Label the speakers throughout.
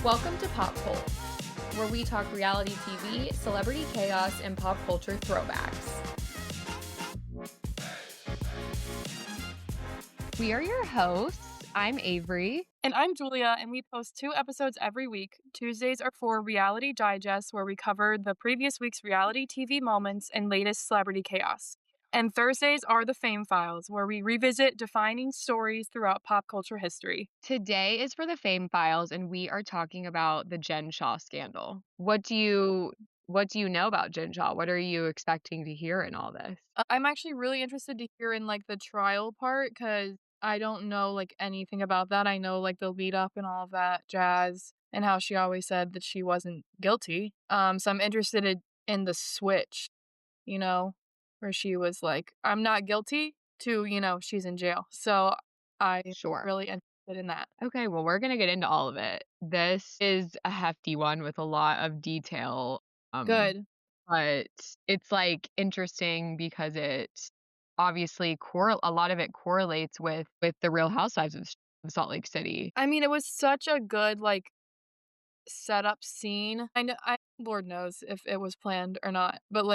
Speaker 1: Welcome to Pop Cult, where we talk reality TV, celebrity chaos, and pop culture throwbacks.
Speaker 2: We are your hosts. I'm Avery.
Speaker 3: And I'm Julia, and we post 2 episodes every week. Tuesdays are for Reality Digest, where we cover the previous week's reality TV moments and latest celebrity chaos. And Thursdays are the Fame Files, where we revisit defining stories throughout pop culture history.
Speaker 2: Today is for the Fame Files, and we are talking about the Jen Shah scandal. What do you know about Jen Shah? What are you expecting to hear in all this?
Speaker 3: I'm actually really interested to hear in, the trial part, because I don't know, anything about that. I know, the lead up and all of that jazz, and how she always said that she wasn't guilty. So I'm interested in the switch, where she was like, I'm not guilty, to, she's in jail. So I'm
Speaker 2: Sure.
Speaker 3: really interested in that.
Speaker 2: Okay, well, we're going to get into all of it. This is a hefty one with a lot of detail.
Speaker 3: Good.
Speaker 2: But it's interesting because it obviously a lot of it correlates with the Real Housewives of Salt Lake City.
Speaker 3: I mean, it was such a good, setup scene. Lord knows if it was planned or not, but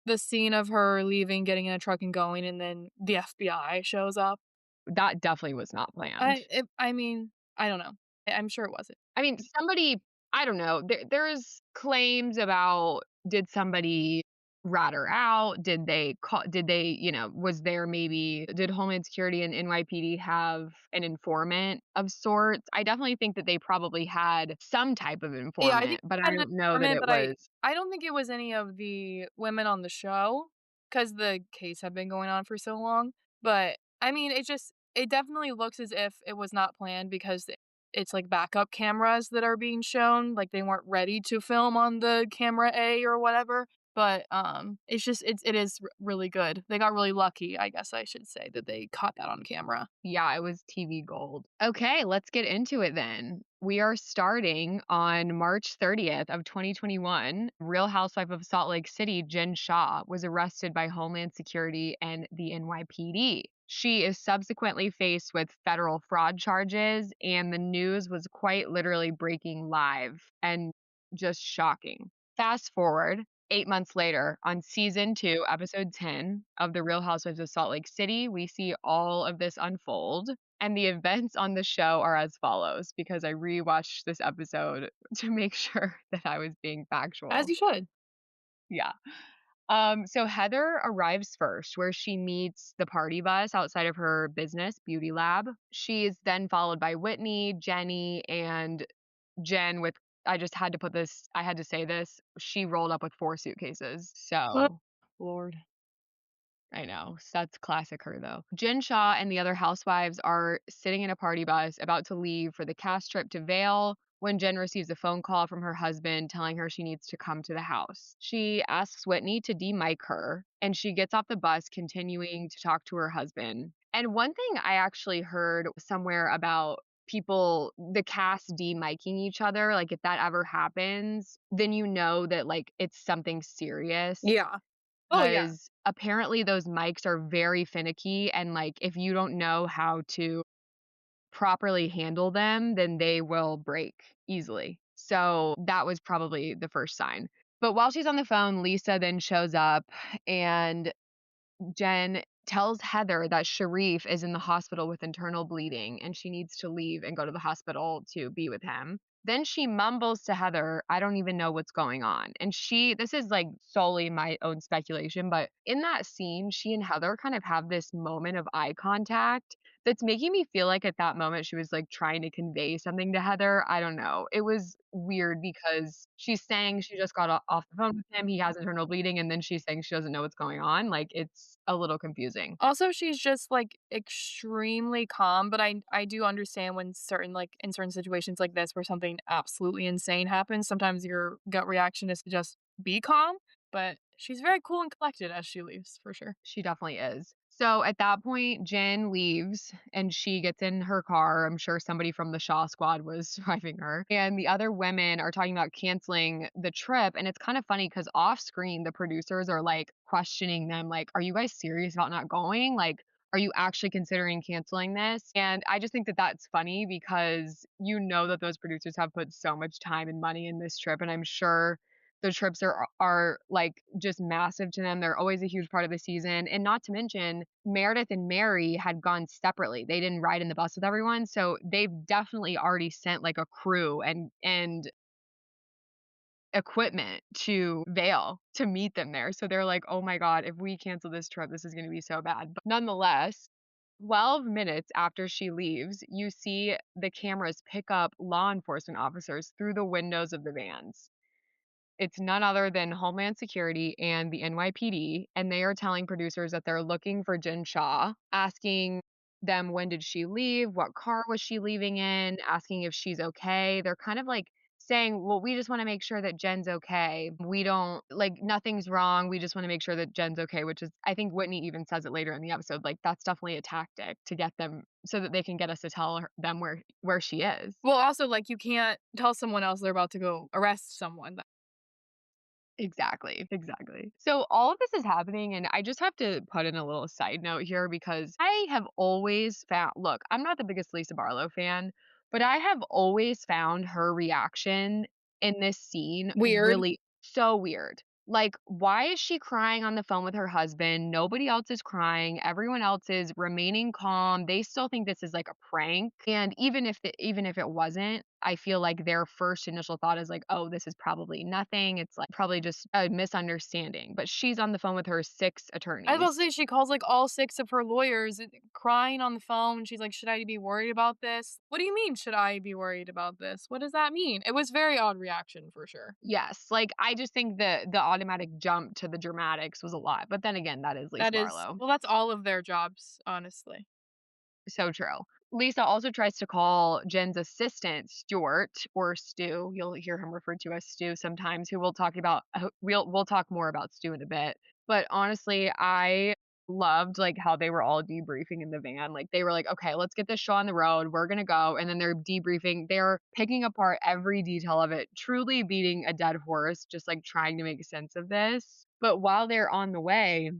Speaker 3: the scene of her leaving, getting in a truck and going, and then the FBI shows up.
Speaker 2: That definitely was not planned.
Speaker 3: I mean, I don't know. I'm sure it wasn't.
Speaker 2: I mean, somebody, I don't know. There's claims about, did somebody rat her out? Did they, was there maybe, did Homeland Security and NYPD have an informant of sorts? I definitely think that they probably had some type of informant, but I don't know that it was.
Speaker 3: I don't think it was any of the women on the show, because the case had been going on for so long. But I mean, it definitely looks as if it was not planned, because it's backup cameras that are being shown. They weren't ready to film on the camera A or whatever. But it is really good. They got really lucky, I guess I should say, that they caught that on camera.
Speaker 2: Yeah, it was TV gold. Okay, let's get into it then. We are starting on March 30th of 2021. Real Housewife of Salt Lake City, Jen Shah, was arrested by Homeland Security and the NYPD. She is subsequently faced with federal fraud charges, and the news was quite literally breaking live and just shocking. Fast forward 8 months later, on season 2, episode 10 of The Real Housewives of Salt Lake City, we see all of this unfold. And the events on the show are as follows, because I rewatched this episode to make sure that I was being factual.
Speaker 3: As you should.
Speaker 2: Yeah. So Heather arrives first, where she meets the party bus outside of her business, Beauty Lab. She is then followed by Whitney, Jenny, and Jen with, I had to say this, she rolled up with 4 suitcases. So,
Speaker 3: Lord.
Speaker 2: I know, that's classic her though. Jen Shah and the other housewives are sitting in a party bus about to leave for the cast trip to Vail when Jen receives a phone call from her husband telling her she needs to come to the house. She asks Whitney to de-mic her, and she gets off the bus continuing to talk to her husband. And one thing I actually heard somewhere about the cast de-miking each other, if that ever happens, then you know that it's something serious.
Speaker 3: Yeah. Oh, yeah.
Speaker 2: Because apparently those mics are very finicky, and if you don't know how to properly handle them, then they will break easily. So that was probably the first sign. But while she's on the phone, Lisa then shows up, and Jen tells Heather that Sharif is in the hospital with internal bleeding and she needs to leave and go to the hospital to be with him. Then she mumbles to Heather, I don't even know what's going on. And this is solely my own speculation, but in that scene, she and Heather kind of have this moment of eye contact that's making me feel like at that moment she was trying to convey something to Heather. I don't know. It was weird because she's saying she just got off the phone with him. He has internal bleeding. And then she's saying she doesn't know what's going on. It's a little confusing.
Speaker 3: Also, she's just extremely calm, but I do understand when in certain situations like this where something absolutely insane happens, sometimes your gut reaction is to just be calm, but she's very cool and collected as she leaves, for sure.
Speaker 2: She definitely is. So at that point, Jen leaves and she gets in her car. I'm sure somebody from the Shaw squad was driving her. And the other women are talking about canceling the trip. And it's kind of funny because off screen, the producers are questioning them, are you guys serious about not going? Are you actually considering canceling this? And I just think that that's funny because you know that those producers have put so much time and money in this trip, and I'm sure the trips are like just massive to them. They're always a huge part of the season. And not to mention, Meredith and Mary had gone separately. They didn't ride in the bus with everyone. So they've definitely already sent like a crew and equipment to Vale to meet them there. So they're like, oh my God, if we cancel this trip, this is going to be so bad. But nonetheless, 12 minutes after she leaves, you see the cameras pick up law enforcement officers through the windows of the vans. It's none other than Homeland Security and the NYPD, and they are telling producers that they're looking for Jen Shah, asking them when did she leave, what car was she leaving in, asking if she's okay. They're kind of like saying, well, we just want to make sure that Jen's okay. We don't like nothing's wrong. We just want to make sure that Jen's okay, which is I think Whitney even says it later in the episode. Like that's definitely a tactic to get them so that they can get us to tell them where she is.
Speaker 3: Well, also, like, you can't tell someone else they're about to go arrest someone.
Speaker 2: Exactly, exactly. So all of this is happening, and I just have to put in a little side note here because I have always found, look, I'm not the biggest Lisa Barlow fan, but I have always found her reaction in this scene
Speaker 3: Weird.
Speaker 2: really so weird. Like, why is she crying on the phone with her husband? Nobody else is crying. Everyone else is remaining calm. They still think this is like a prank. And even if it wasn't, I feel like their first initial thought is like, oh, this is probably nothing. It's like probably just a misunderstanding. But she's on the phone with her 6
Speaker 3: I was about
Speaker 2: attorneys.
Speaker 3: to say she calls, like, all 6 of her lawyers, crying on the phone. She's like, "Should I be worried about this?" What do you mean, "Should I be worried about this?" What does that mean? It was very odd reaction for sure.
Speaker 2: Yes, like I just think the automatic jump to the dramatics was a lot. But then again, that is Lisa
Speaker 3: That is
Speaker 2: Barlow.
Speaker 3: well, that's all of their jobs, honestly.
Speaker 2: So true. Lisa also tries to call Jen's assistant, Stuart, or Stu. You'll hear him referred to as Stu sometimes, who we'll talk about. We'll talk more about Stu in a bit. But honestly, I loved like how they were all debriefing in the van. Like they were like, okay, let's get this show on the road. We're gonna go. And then they're debriefing. They're picking apart every detail of it, truly beating a dead horse, just like trying to make sense of this. But while they're on the way,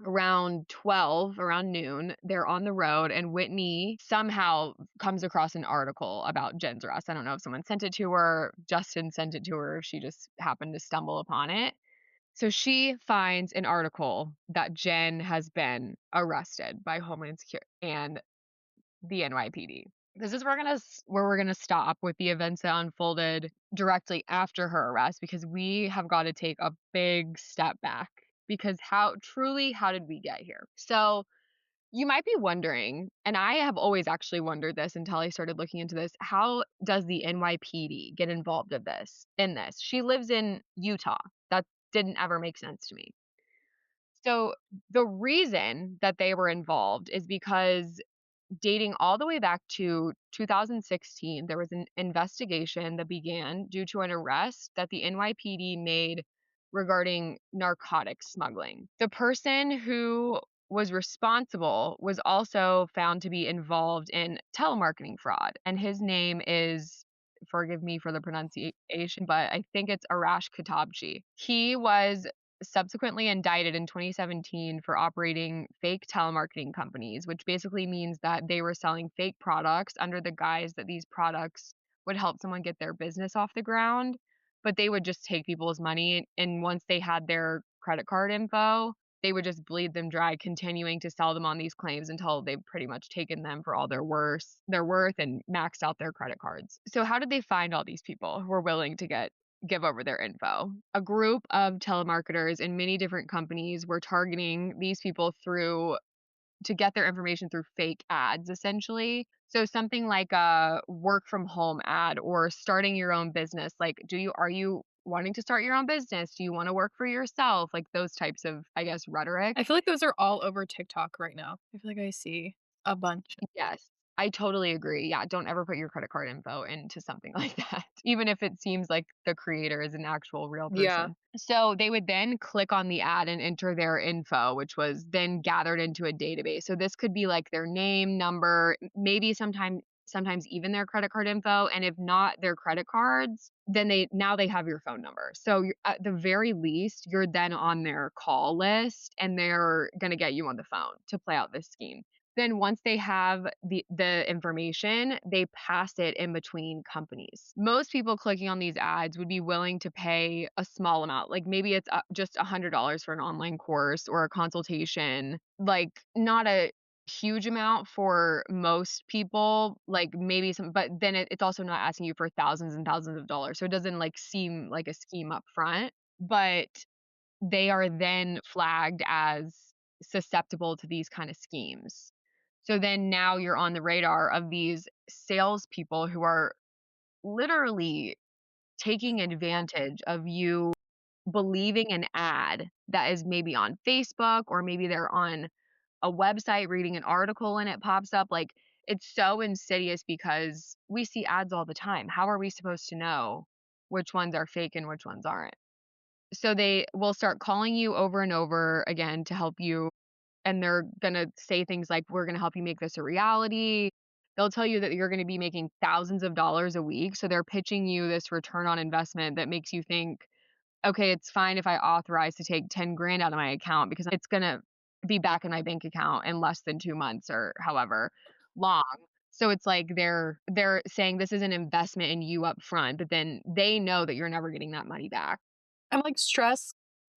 Speaker 2: around 12, around noon, they're on the road, and Whitney somehow comes across an article about Jen's arrest. I don't know if someone sent it to her, Justin sent it to her, she just happened to stumble upon it. So she finds an article that Jen has been arrested by Homeland Security and the NYPD. This is where we're gonna stop with the events that unfolded directly after her arrest because we have got to take a big step back because how did we get here? So you might be wondering, and I have always actually wondered this until I started looking into this, how does the NYPD get involved in this? She lives in Utah. That didn't ever make sense to me. So the reason that they were involved is because dating all the way back to 2016, there was an investigation that began due to an arrest that the NYPD made regarding narcotics smuggling. The person who was responsible was also found to be involved in telemarketing fraud, and his name is, forgive me for the pronunciation, but I think it's Arash Katabji. He was subsequently indicted in 2017 for operating fake telemarketing companies, which basically means that they were selling fake products under the guise that these products would help someone get their business off the ground, but they would just take people's money. And once they had their credit card info, they would just bleed them dry, continuing to sell them on these claims until they've pretty much taken them for all their worth and maxed out their credit cards. So how did they find all these people who were willing to give over their info? A group of telemarketers in many different companies were targeting these people to get their information through fake ads, essentially. So something like a work from home ad or starting your own business. Like, are you wanting to start your own business? Do you want to work for yourself? Like those types of, I guess, rhetoric.
Speaker 3: I feel like those are all over TikTok right now. I feel like I see a bunch.
Speaker 2: Yes, I totally agree. Yeah, don't ever put your credit card info into something like that, even if it seems like the creator is an actual real
Speaker 3: Yeah.
Speaker 2: person. So they would then click on the ad and enter their info, which was then gathered into a database. So this could be like their name, number, maybe sometimes sometimes even their credit card info, and if not their credit cards, then they have your phone number. So you're, at the very least, you're then on their call list and they're going to get you on the phone to play out this scheme. Then once they have the information, they pass it in between companies. Most people clicking on these ads would be willing to pay a small amount, like maybe it's just $100 for an online course or a consultation, like not a huge amount for most people, like maybe some, but then it's also not asking you for thousands and thousands of dollars. So it doesn't like seem like a scheme up front, but they are then flagged as susceptible to these kind of schemes. So then now you're on the radar of these salespeople who are literally taking advantage of you believing an ad that is maybe on Facebook, or maybe they're on a website reading an article and it pops up. Like, it's so insidious because we see ads all the time. How are we supposed to know which ones are fake and which ones aren't? So they will start calling you over and over again to help you, and they're going to say things like, we're going to help you make this a reality. They'll tell you that you're going to be making thousands of dollars a week. So they're pitching you this return on investment that makes you think, okay, it's fine if I authorize to take 10 grand out of my account because it's going to be back in my bank account in less than 2 months or however long. So it's like they're saying this is an investment in you up front, but then they know that you're never getting that money back.
Speaker 3: I'm like stressed.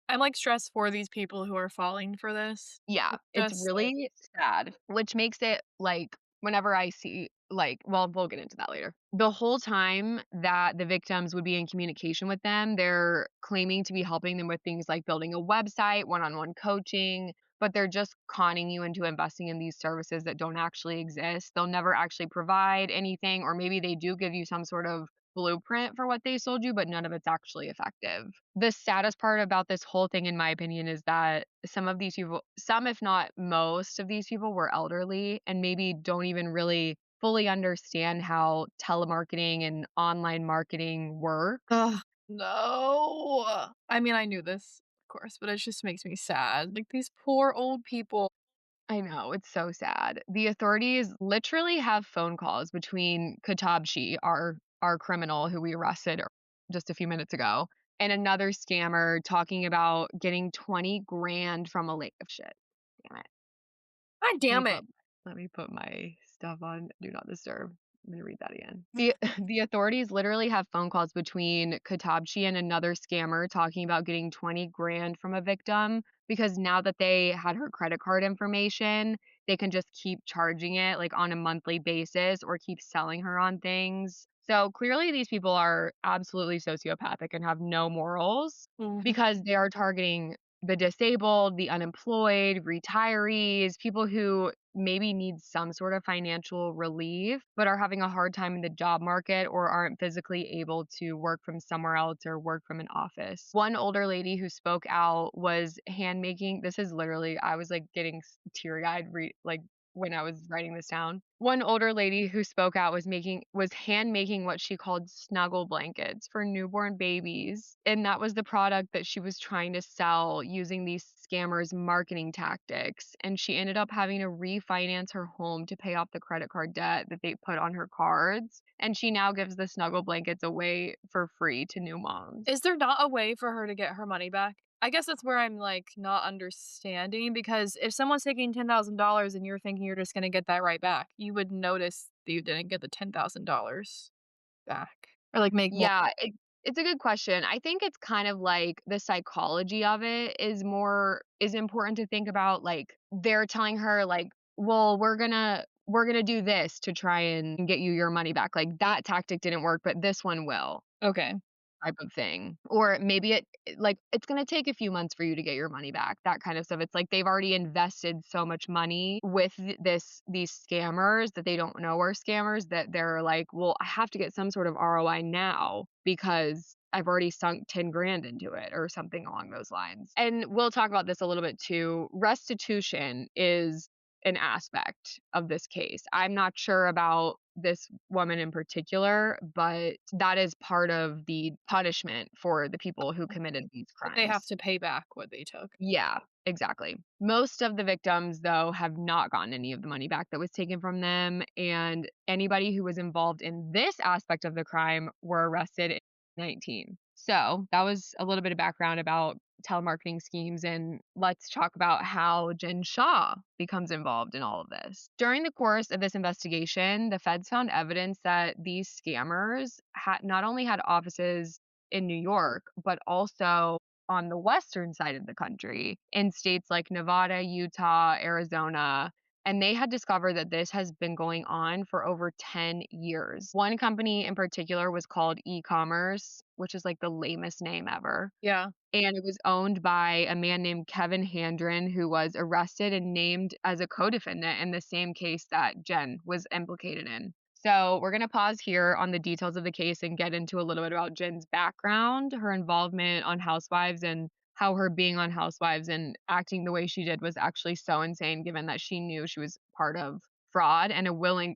Speaker 3: I'm like stressed for these people who are falling for this.
Speaker 2: Yeah,
Speaker 3: It's
Speaker 2: it's
Speaker 3: just like,
Speaker 2: really sad, which makes it like whenever I see like, well, we'll get into that later. The whole time that the victims would be in communication with them, they're claiming to be helping them with things like building a website, one-on-one coaching, but they're just conning you into investing in these services that don't actually exist. They'll never actually provide anything, or maybe they do give you some sort of blueprint for what they sold you, but none of it's actually effective. The saddest part about this whole thing, in my opinion, is that some of these people, some if not most of these people, were elderly and maybe don't even really fully understand how telemarketing and online marketing works.
Speaker 3: ugh, no. I mean, I knew this, of course, but it just makes me sad. Like these poor old people.
Speaker 2: I know, it's so sad. The authorities literally have phone calls between Katabshi, our criminal who we arrested just a few minutes ago, and another scammer talking about getting 20 grand from a lake of shit. Damn it.
Speaker 3: God
Speaker 2: Let me
Speaker 3: damn it.
Speaker 2: put let me put my stuff on do not disturb. I'm gonna read that again. The authorities literally have phone calls between Katabchi and another scammer talking about getting 20 grand from a victim because now that they had her credit card information, they can just keep charging it like on a monthly basis or keep selling her on things. So clearly these people are absolutely sociopathic and have no morals
Speaker 3: Mhm.
Speaker 2: because they are targeting the disabled, the unemployed, retirees, people who maybe need some sort of financial relief, but are having a hard time in the job market or aren't physically able to work from somewhere else or work from an office. One older lady who spoke out was hand making. This is literally, I was like getting teary eyed, like when I was writing this down. One older lady who spoke out was hand making what she called snuggle blankets for newborn babies, and that was the product that she was trying to sell using these scammers' marketing tactics. And she ended up having to refinance her home to pay off the credit card debt that they put on her cards. And she now gives the snuggle blankets away for free to new moms.
Speaker 3: Is there not a way for her to get her money back? I guess that's where I'm like not understanding because if someone's taking $10,000 and you're thinking you're just gonna get that right back, you would notice that you didn't get the $10,000 back or like make more.
Speaker 2: Yeah, it's a good question. I think it's kind of like the psychology of it is important to think about. Like they're telling her like, well, we're gonna do this to try and get you your money back. Like that tactic didn't work, but this one will.
Speaker 3: Okay.
Speaker 2: Type of thing. Or maybe like it's going to take a few months for you to get your money back, that kind of stuff. It's like they've already invested so much money with these scammers that they don't know are scammers, that they're like, well, I have to get some sort of ROI now because I've already sunk 10 grand into it or something along those lines. And we'll talk about this a little bit too. Restitution is an aspect of this case. I'm not sure about this woman in particular, but that is part of the punishment for the people who committed these
Speaker 3: They have
Speaker 2: crimes.
Speaker 3: to pay back what they took.
Speaker 2: Yeah, exactly. Most of the victims, though, have not gotten any of the money back that was taken from them, and anybody who was involved in this aspect of the crime were arrested in 19. So that was a little bit of background about telemarketing schemes, and let's talk about how Jen Shah becomes involved in all of this. During the course of this investigation, the feds found evidence that these scammers had not only had offices in New York, but also on the western side of the country in states like Nevada, Utah, Arizona. And they had discovered that this has been going on for over 10 years. One company in particular was called e-commerce, which is like the lamest name ever.
Speaker 3: Yeah.
Speaker 2: And it was owned by a man named Kevin Handren, who was arrested and named as a co-defendant in the same case that Jen was implicated in. So we're going to pause here on the details of the case and get into a little bit about Jen's background, her involvement on Housewives, and how her being on Housewives and acting the way she did was actually so insane, given that she knew she was part of fraud and a willing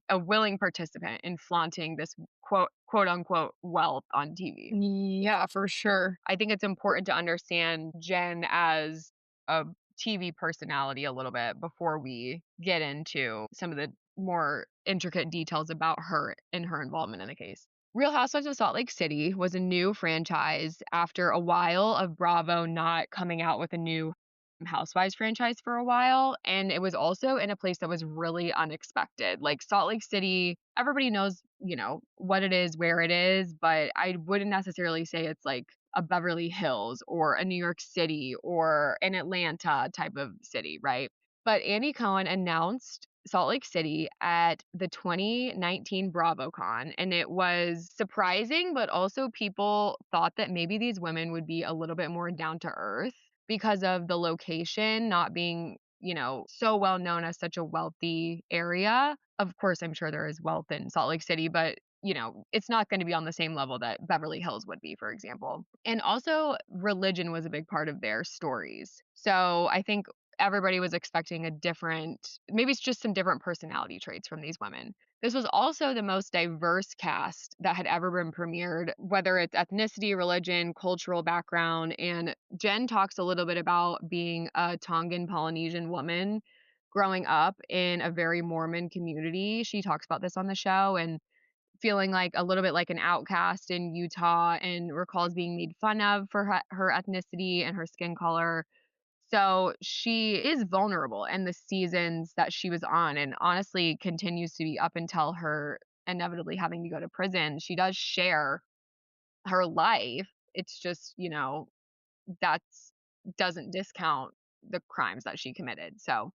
Speaker 2: participant in flaunting this quote unquote wealth on TV.
Speaker 3: Yeah, for sure.
Speaker 2: I think it's important to understand Jen as a TV personality a little bit before we get into some of the more intricate details about her and her involvement in the case. Real Housewives of Salt Lake City was a new franchise after a while of Bravo not coming out with a new Housewives franchise for a while. And it was also in a place that was really unexpected. Like Salt Lake City, everybody knows, what it is, where it is, but I wouldn't necessarily say it's like a Beverly Hills or a New York City or an Atlanta type of city, right? But Andy Cohen announced Salt Lake City at the 2019 BravoCon, and it was surprising, but also people thought that maybe these women would be a little bit more down to earth because of the location not being, so well known as such a wealthy area. Of course, I'm sure there is wealth in Salt Lake City, but it's not going to be on the same level that Beverly Hills would be, for example. And also, religion was a big part of their stories. So I think everybody was expecting maybe it's just some different personality traits from these women. This was also the most diverse cast that had ever been premiered, whether it's ethnicity, religion, cultural background. And Jen talks a little bit about being a Tongan Polynesian woman growing up in a very Mormon community. She talks about this on the show and feeling like a little bit like an outcast in Utah, and recalls being made fun of for her ethnicity and her skin color. So she is vulnerable in the seasons that she was on, and honestly continues to be up until her inevitably having to go to prison. She does share her life. It's just, that's doesn't discount the crimes that she committed. So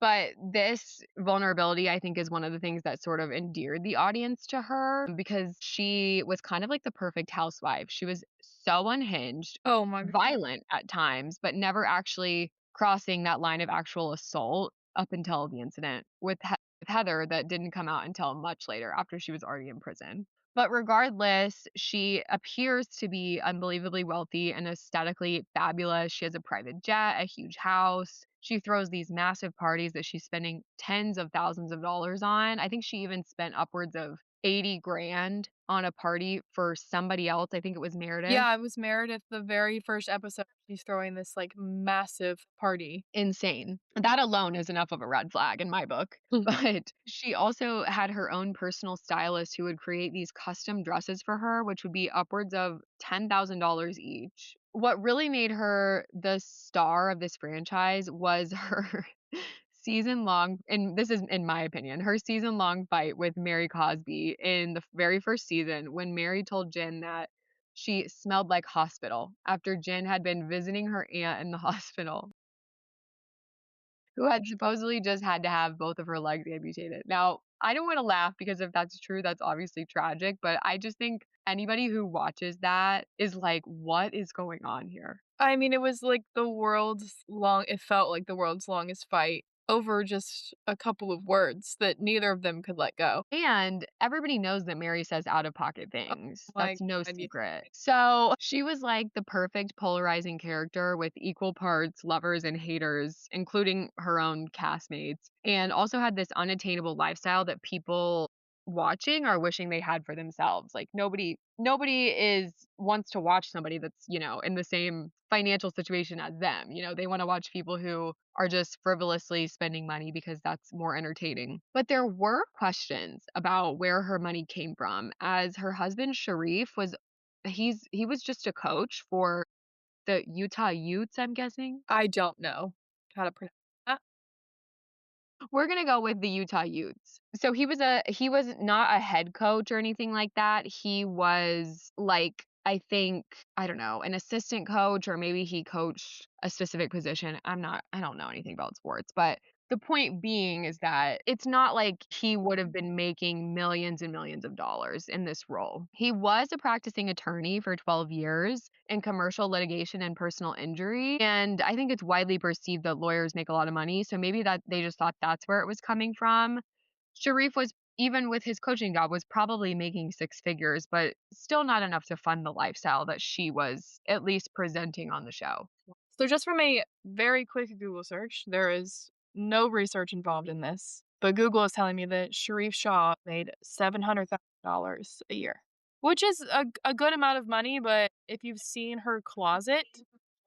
Speaker 2: but this vulnerability, I think, is one of the things that sort of endeared the audience to her because she was kind of like the perfect housewife. She was so unhinged,
Speaker 3: Oh my god.
Speaker 2: violent at times, but never actually crossing that line of actual assault up until the incident with Heather that didn't come out until much later after she was already in prison. But regardless, she appears to be unbelievably wealthy and aesthetically fabulous. She has a private jet, a huge house. She throws these massive parties that she's spending tens of thousands of dollars on. I think she even spent upwards of 80 grand on a party for somebody else. I think it was Meredith.
Speaker 3: Yeah, it was Meredith, the very first episode. She's throwing this like massive party.
Speaker 2: Insane. That alone is enough of a red flag in my book. But she also had her own personal stylist who would create these custom dresses for her, which would be upwards of $10,000 each. What really made her the star of this franchise was her season long, and this is in my opinion, her season long fight with Mary Cosby in the very first season when Mary told Jen that she smelled like hospital after Jen had been visiting her aunt in the hospital, who had supposedly just had to have both of her legs amputated. Now, I don't want to laugh because if that's true, that's obviously tragic, but I just think anybody who watches that is like, what is going on here?
Speaker 3: I mean, it was like it felt like the world's longest fight. over just a couple of words that neither of them could let go.
Speaker 2: And everybody knows that Mary says out of pocket
Speaker 3: Oh
Speaker 2: things.
Speaker 3: my
Speaker 2: That's no
Speaker 3: god, yeah.
Speaker 2: secret. So she was like the perfect polarizing character with equal parts lovers and haters, including her own castmates, and also had this unattainable lifestyle that people watching are wishing they had for themselves. Like nobody is wants to watch somebody that's, in the same financial situation as them. They want to watch people who are just frivolously spending money because that's more entertaining. But there were questions about where her money came from, as her husband Sharif he was just a coach for the Utah Utes, I'm guessing.
Speaker 3: I don't know how to pronounce that.
Speaker 2: We're gonna go with the Utah Utes. So he was not a head coach or anything like that. He was like, I think, I don't know, an assistant coach, or maybe he coached a specific position. I don't know anything about sports, but the point being is that it's not like he would have been making millions and millions of dollars in this role. He was a practicing attorney for 12 years in commercial litigation and personal injury. And I think it's widely perceived that lawyers make a lot of money. So maybe that they just thought that's where it was coming from. Sharif was, even with his coaching job, was probably making six figures, but still not enough to fund the lifestyle that she was at least presenting on the show.
Speaker 3: So just from a very quick Google search, there is no research involved in this, but Google is telling me that Sharif Shah made $700,000 a year, which is a good amount of money. But if you've seen her closet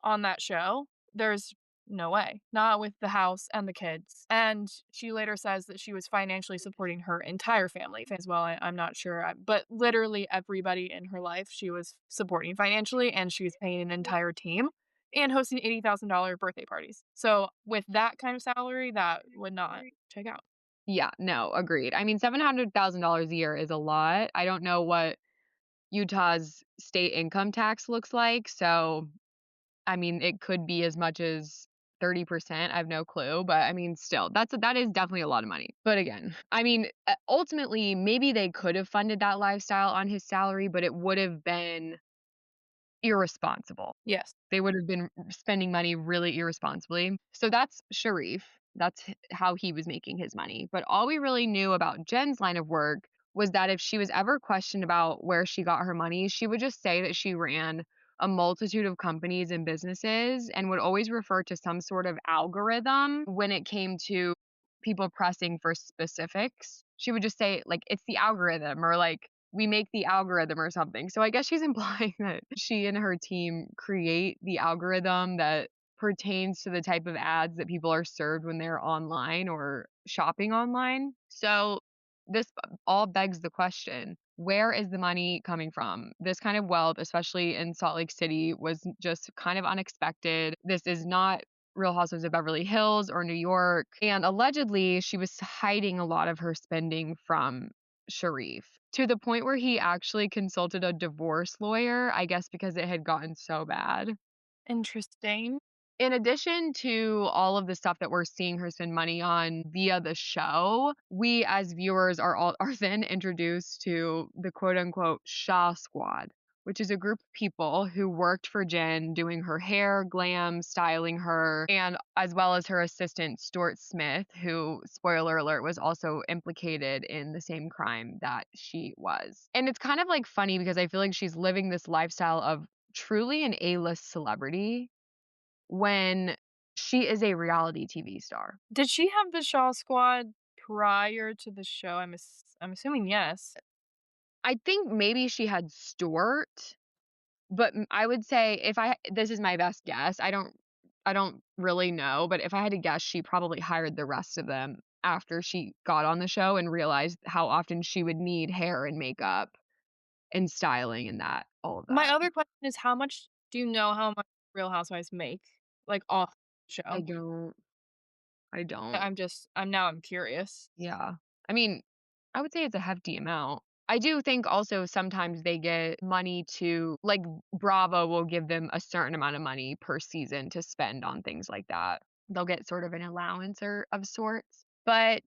Speaker 3: on that show, there's no way, not with the house and the kids. And she later says that she was financially supporting her entire family as well. I'm not sure, but literally everybody in her life she was supporting financially, and she was paying an entire team and hosting $80,000 birthday parties. So with that kind of salary, that would not check out.
Speaker 2: Yeah, no, agreed. I mean, $700,000 a year is a lot. I don't know what Utah's state income tax looks like. So, I mean, it could be as much as 30%. I have no clue, but I mean, still, that is definitely a lot of money. But again, I mean, ultimately, maybe they could have funded that lifestyle on his salary, but it would have been irresponsible.
Speaker 3: Yes.
Speaker 2: They would have been spending money really irresponsibly. So that's Sharif. That's how he was making his money. But all we really knew about Jen's line of work was that if she was ever questioned about where she got her money, she would just say that she ran a multitude of companies and businesses and would always refer to some sort of algorithm when it came to people pressing for specifics. She would just say, like, it's the algorithm, or like, we make the algorithm or something. So I guess she's implying that she and her team create the algorithm that pertains to the type of ads that people are served when they're online or shopping online. So this all begs the question, where is the money coming from? This kind of wealth, especially in Salt Lake City, was just kind of unexpected. This is not Real Housewives of Beverly Hills or New York. And allegedly, she was hiding a lot of her spending from Sharif, to the point where he actually consulted a divorce lawyer, I guess because it had gotten so bad.
Speaker 3: Interesting.
Speaker 2: In addition to all of the stuff that we're seeing her spend money on via the show, we as viewers are then introduced to the quote unquote Shah Squad, which is a group of people who worked for Jen doing her hair, glam, styling her, and as well as her assistant Stuart Smith, who, spoiler alert, was also implicated in the same crime that she was. And it's kind of like funny because I feel like she's living this lifestyle of truly an A-list celebrity when she is a reality TV star.
Speaker 3: Did she have the Shaw Squad prior to the show? I'm assuming yes.
Speaker 2: I think maybe she had Stuart, but I would say, if I this is my best guess. I don't really know, but if I had to guess, she probably hired the rest of them after she got on the show and realized how often she would need hair and makeup and styling and all of
Speaker 3: My
Speaker 2: that.
Speaker 3: other question is, how much do you know how much Real Housewives make, like, off the
Speaker 2: I
Speaker 3: show?
Speaker 2: don't. I don't.
Speaker 3: I'm curious.
Speaker 2: Yeah. I mean, I would say it's a hefty amount. I do think also sometimes they get money to, like, Bravo will give them a certain amount of money per season to spend on things like that. They'll get sort of an allowance or of sorts. But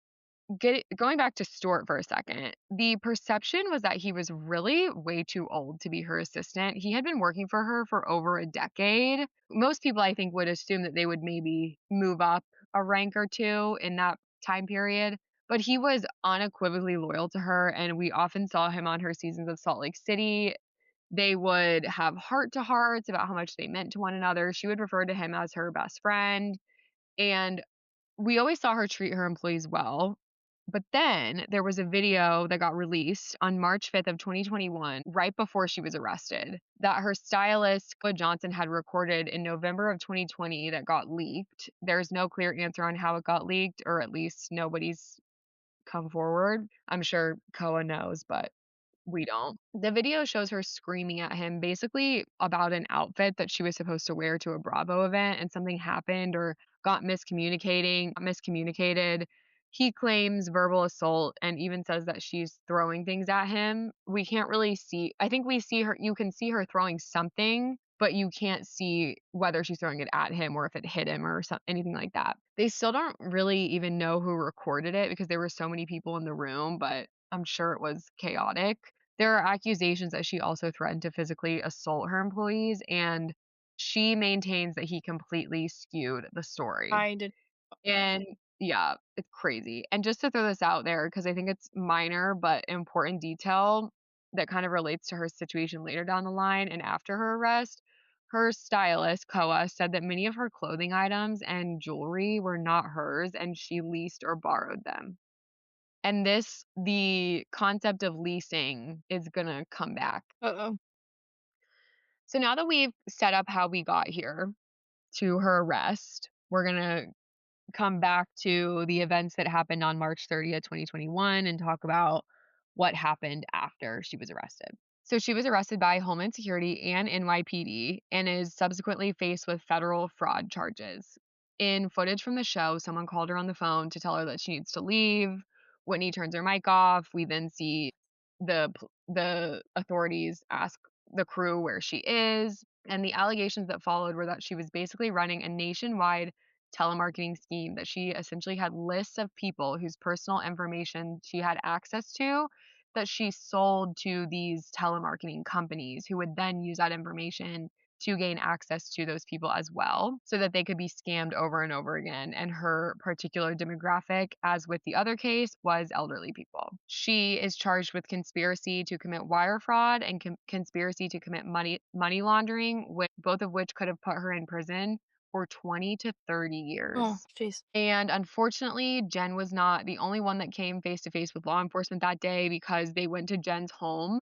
Speaker 2: going back to Stuart for a second, the perception was that he was really way too old to be her assistant. He had been working for her for over a decade. Most people, I think, would assume that they would maybe move up a rank or two in that time period, but he was unequivocally loyal to her, and we often saw him on her seasons of Salt Lake City. They would have heart to hearts about how much they meant to one another. She would refer to him as her best friend, and we always saw her treat her employees well. But then there was a video that got released on March 5th of 2021, right before she was arrested, that her stylist, Bud Johnson, had recorded in November of 2020 that got leaked. There's no clear answer on how it got leaked, or at least nobody's come forward. I'm sure Koa knows, but we don't. The video shows her screaming at him basically about an outfit that she was supposed to wear to a Bravo event, and something happened or miscommunicated. He claims verbal assault and even says that she's throwing things at him. We can't really see. I think we see her, you can see her throwing something, but you can't see whether she's throwing it at him or if it hit him or anything like that. They still don't really even know who recorded it because there were so many people in the room, but I'm sure it was chaotic. There are accusations that she also threatened to physically assault her employees, and she maintains that he completely skewed the story.
Speaker 3: I did.
Speaker 2: And yeah, it's crazy. And just to throw this out there, because I think it's minor but important detail that kind of relates to her situation later down the line and after her arrest, her stylist, Koa, said that many of her clothing items and jewelry were not hers and she leased or borrowed them. And the concept of leasing is gonna come back.
Speaker 3: Uh-oh.
Speaker 2: So now that we've set up how we got here to her arrest, we're gonna come back to the events that happened on March 30th, 2021 and talk about what happened after she was arrested. So she was arrested by Homeland Security and NYPD and is subsequently faced with federal fraud charges. In footage from the show, someone called her on the phone to tell her that she needs to leave. Whitney turns her mic off. We then see the authorities ask the crew where she is, and the allegations that followed were that she was basically running a nationwide telemarketing scheme, that she essentially had lists of people whose personal information she had access to that she sold to these telemarketing companies who would then use that information to gain access to those people as well so that they could be scammed over and over again. And her particular demographic, as with the other case, was elderly people. She is charged with conspiracy to commit wire fraud and conspiracy to commit money laundering, both of which could have put her in prison for 20 to 30 years.
Speaker 3: Oh, jeez.
Speaker 2: And unfortunately, Jen was not the only one that came face to face with law enforcement that day, because they went to Jen's home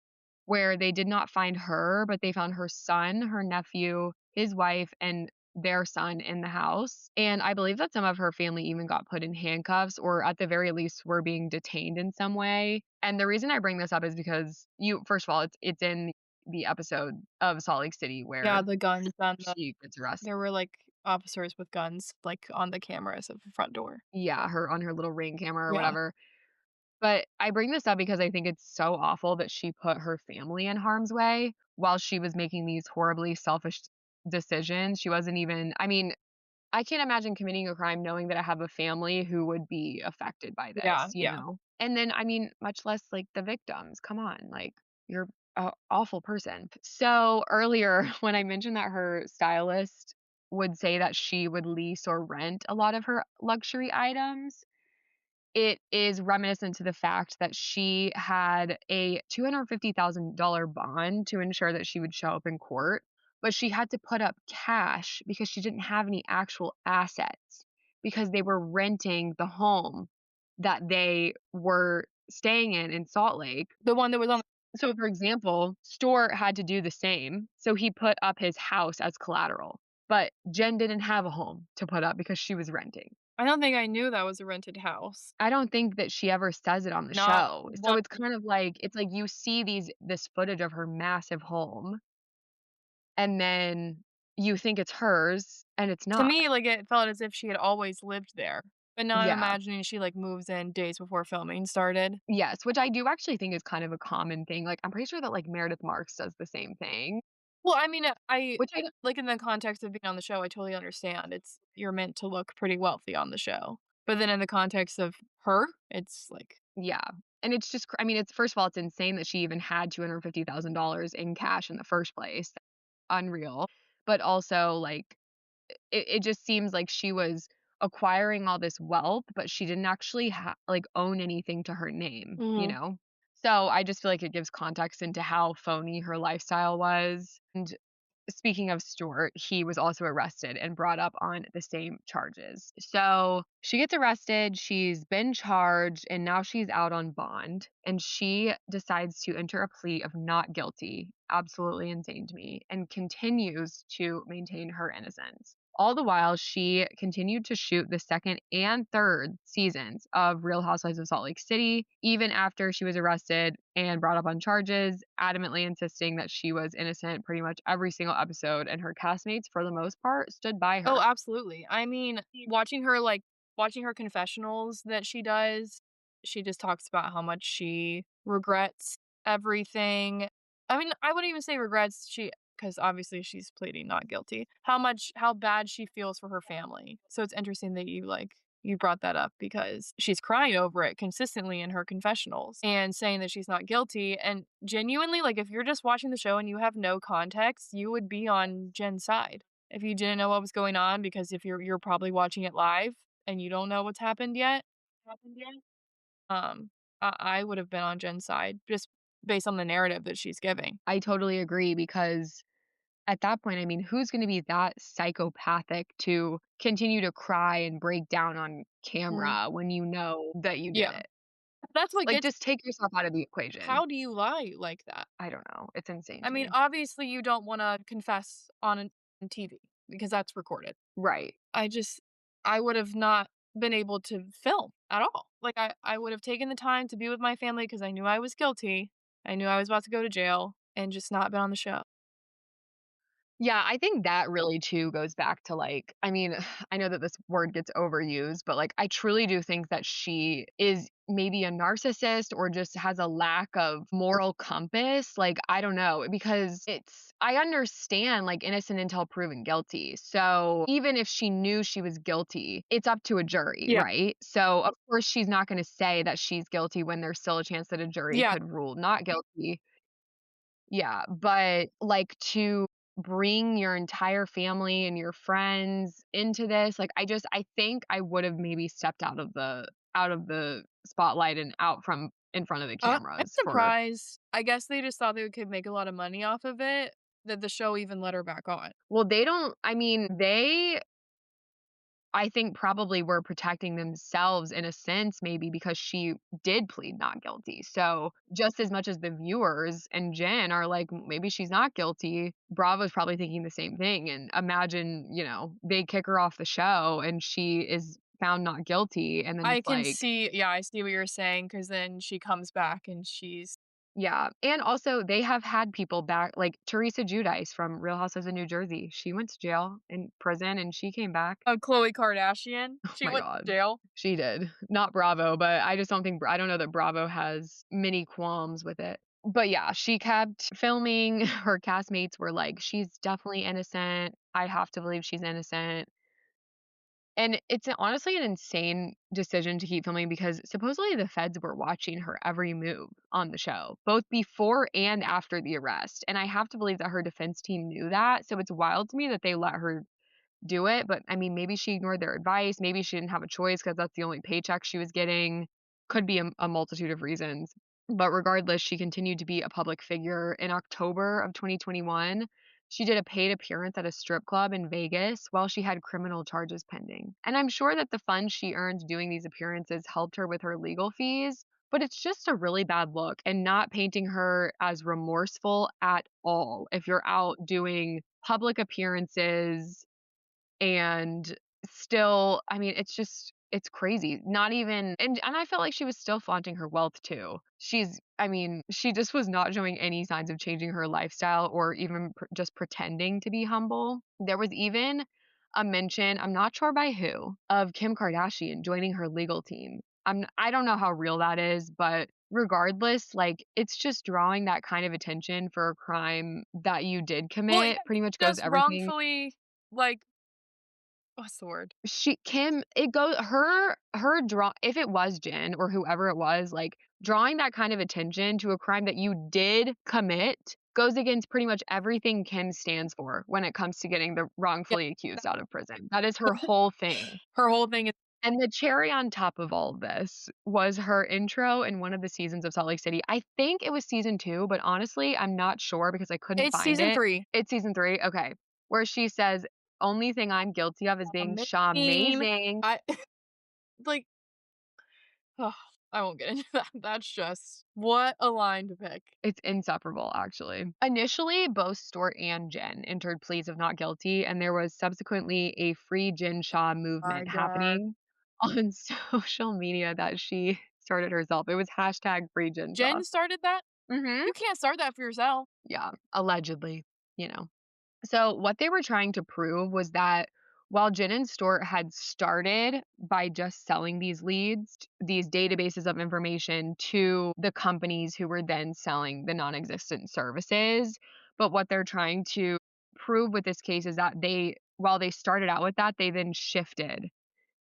Speaker 2: where they did not find her, but they found her son, her nephew, his wife, and their son in the house. And I believe that some of her family even got put in handcuffs, or at the very least were being detained in some way. And the reason I bring this up is because first of all, it's in the episode of Salt Lake City where
Speaker 3: Yeah, the guns on the
Speaker 2: she gets arrested.
Speaker 3: there were, like, officers with guns, like, on the cameras of the front door.
Speaker 2: Yeah, on her little Ring camera or
Speaker 3: Yeah.
Speaker 2: whatever. But I bring this up because I think it's so awful that she put her family in harm's way while she was making these horribly selfish decisions. She wasn't even, I mean, I can't imagine committing a crime knowing that I have a family who would be affected by this,
Speaker 3: Yeah,
Speaker 2: you
Speaker 3: yeah.
Speaker 2: know? And then, I mean, much less like the victims. Come on, like, you're an awful person. So earlier, when I mentioned that her stylist would say that she would lease or rent a lot of her luxury items, it is reminiscent to the fact that she had a $250,000 bond to ensure that she would show up in court, but she had to put up cash because she didn't have any actual assets because they were renting the home that they were staying in Salt Lake.
Speaker 3: The one that was on
Speaker 2: So, for example, Stewart had to do the same. So he put up his house as collateral, but Jen didn't have a home to put up because she was renting.
Speaker 3: I don't think I knew that was a rented house.
Speaker 2: I don't think that she ever says it on the
Speaker 3: Not
Speaker 2: show. So
Speaker 3: one
Speaker 2: it's kind of like, it's like you see this footage of her massive home, and then you think it's hers and it's
Speaker 3: To
Speaker 2: not.
Speaker 3: me, like, it felt as if she had always lived there, but now I'm
Speaker 2: Yeah.
Speaker 3: imagining she, like, moves in days before filming started.
Speaker 2: Yes, which I do actually think is kind of a common thing. Like, I'm pretty sure that like Meredith Marks does the same thing,
Speaker 3: Well, I mean, I
Speaker 2: which I
Speaker 3: like, in the context of being on the show, I totally understand. You're meant to look pretty wealthy on the show. But then in the context of her, it's like
Speaker 2: yeah. And it's just I mean, it's first of all, it's insane that she even had $250,000 in cash in the first place. Unreal. But also like it just seems like she was acquiring all this wealth, but she didn't actually like own anything to her name, you
Speaker 3: Mhm.
Speaker 2: know? So I just feel like it gives context into how phony her lifestyle was. And speaking of Stuart, he was also arrested and brought up on the same charges. So she gets arrested, she's been charged, and now she's out on bond. And she decides to enter a plea of not guilty. Absolutely insane to me. And continues to maintain her innocence. All the while, she continued to shoot the second and third seasons of Real Housewives of Salt Lake City, even after she was arrested and brought up on charges, adamantly insisting that she was innocent pretty much every single episode, and her castmates, for the most part, stood by
Speaker 3: Oh,
Speaker 2: her.
Speaker 3: absolutely. I mean, watching her confessionals that she does, she just talks about how much she regrets everything. I mean, I wouldn't even say regrets, because obviously she's pleading not guilty. How bad she feels for her family. So it's interesting that you brought that up because she's crying over it consistently in her confessionals and saying that she's not guilty. And genuinely, like, if you're just watching the show and you have no context, you would be on Jen's side if you didn't know what was going on, because if you're probably watching it live and you don't know what's happened yet, um, I would have been on Jen's side just based on the narrative that she's giving.
Speaker 2: I totally agree because at that point, I mean, who's going to be that psychopathic to continue to cry and break down on
Speaker 3: Mhm.
Speaker 2: camera when you know that you did
Speaker 3: Yeah.
Speaker 2: it?
Speaker 3: That's what
Speaker 2: Like,
Speaker 3: gets
Speaker 2: just take yourself out of the equation.
Speaker 3: How do you lie like that?
Speaker 2: I don't know. It's insane
Speaker 3: I
Speaker 2: to
Speaker 3: mean,
Speaker 2: me.
Speaker 3: obviously you don't wanna confess on TV because that's recorded.
Speaker 2: Right.
Speaker 3: I just I would have not been able to film at all. Like, I would have taken the time to be with my family because I knew I was guilty. I knew I was about to go to jail and just not been on the show.
Speaker 2: Yeah, I think that really too goes back to like, I mean, I know that this word gets overused, but like, I truly do think that she is maybe a narcissist or just has a lack of moral compass. Like, I don't know, because I understand like innocent until proven guilty. So even if she knew she was guilty, it's up to a jury,
Speaker 3: Yeah.
Speaker 2: right? So of course, she's not going to say that she's guilty when there's still a chance that a jury
Speaker 3: Yeah.
Speaker 2: could rule not guilty. Yeah, but, like, to bring your entire family and your friends into this, like, I think I would've maybe stepped out of the spotlight and out from in front of the
Speaker 3: I'm
Speaker 2: cameras for
Speaker 3: surprised. I guess they just thought they could make a lot of money off of it, that the show even let her back on.
Speaker 2: well, they don't I mean, they I think probably were protecting themselves in a sense maybe because she did plead not guilty. So, just as much as the viewers and Jen are like, "Maybe she's not guilty," Bravo's probably thinking the same thing, and imagine, they kick her off the show and she is found not guilty, and then
Speaker 3: I
Speaker 2: it's
Speaker 3: can
Speaker 2: like
Speaker 3: see Yeah, I see what you're saying. Because then she comes back and she's
Speaker 2: yeah, and also they have had people back like Teresa Giudice from Real Housewives of New Jersey. She went to jail in prison and she came back.
Speaker 3: Khloe Kardashian.
Speaker 2: Oh
Speaker 3: She
Speaker 2: my
Speaker 3: went
Speaker 2: god.
Speaker 3: to jail.
Speaker 2: She did. Not Bravo, but I just don't think I don't know that Bravo has many qualms with it. But yeah, she kept filming. Her castmates were like, "She's definitely innocent. I have to believe she's innocent." And it's honestly an insane decision to keep filming because supposedly the feds were watching her every move on the show, both before and after the arrest. And I have to believe that her defense team knew that. So it's wild to me that they let her do it, but I mean, maybe she ignored their advice, maybe she didn't have a choice because that's the only paycheck she was getting. Could be a multitude of reasons. But regardless, she continued to be a public figure. In October of 2021, she did a paid appearance at a strip club in Vegas while she had criminal charges pending. And I'm sure that the funds she earned doing these appearances helped her with her legal fees, but it's just a really bad look and not painting her as remorseful at all if you're out doing public appearances and still, I mean, it's crazy. Not even and I felt like she was still flaunting her wealth too. I mean, she just was not showing any signs of changing her lifestyle or even just pretending to be humble. There was even a mention, I'm not sure by who, of Kim Kardashian joining her legal team. I don't know how real that is, but regardless, like it's just drawing that kind of attention for a crime that you did
Speaker 3: Well, yeah,
Speaker 2: commit pretty much goes
Speaker 3: just
Speaker 2: everything
Speaker 3: wrongfully, like, what's the word?
Speaker 2: she Kim it goes her draw if it was Jen or whoever it was, like, drawing that kind of attention to a crime that you did commit goes against pretty much everything Kim stands for when it comes to getting the
Speaker 3: Yeah.
Speaker 2: wrongfully accused out of prison. That is her whole thing.
Speaker 3: Her whole thing is
Speaker 2: And the cherry on top of all of this was her intro in one of the seasons of Salt Lake City. I think it was season 2, but honestly, I'm not sure because I couldn't
Speaker 3: it's
Speaker 2: find
Speaker 3: season
Speaker 2: it.
Speaker 3: 3.
Speaker 2: It's season 3? Okay. Where she says, "Only thing I'm guilty of is being
Speaker 3: Amazing.
Speaker 2: Shah-mazing."
Speaker 3: I like, ugh, I won't get into that. That's just what a line to pick.
Speaker 2: It's insufferable, actually. Initially, both Stuart and Jen entered pleas of not guilty, and there was subsequently a free Jen Shah
Speaker 3: My
Speaker 2: movement
Speaker 3: god.
Speaker 2: happening on social media that she started herself. It was hashtag free Jen Shah.
Speaker 3: Jen started that?
Speaker 2: Mhm.
Speaker 3: You can't start that for yourself.
Speaker 2: Yeah, allegedly, you know. So what they were trying to prove was that while Jen and Stuart had started by just selling these leads, these databases of information to the companies who were then selling the non-existent services, but what they're trying to prove with this case is that while they started out with that, they then shifted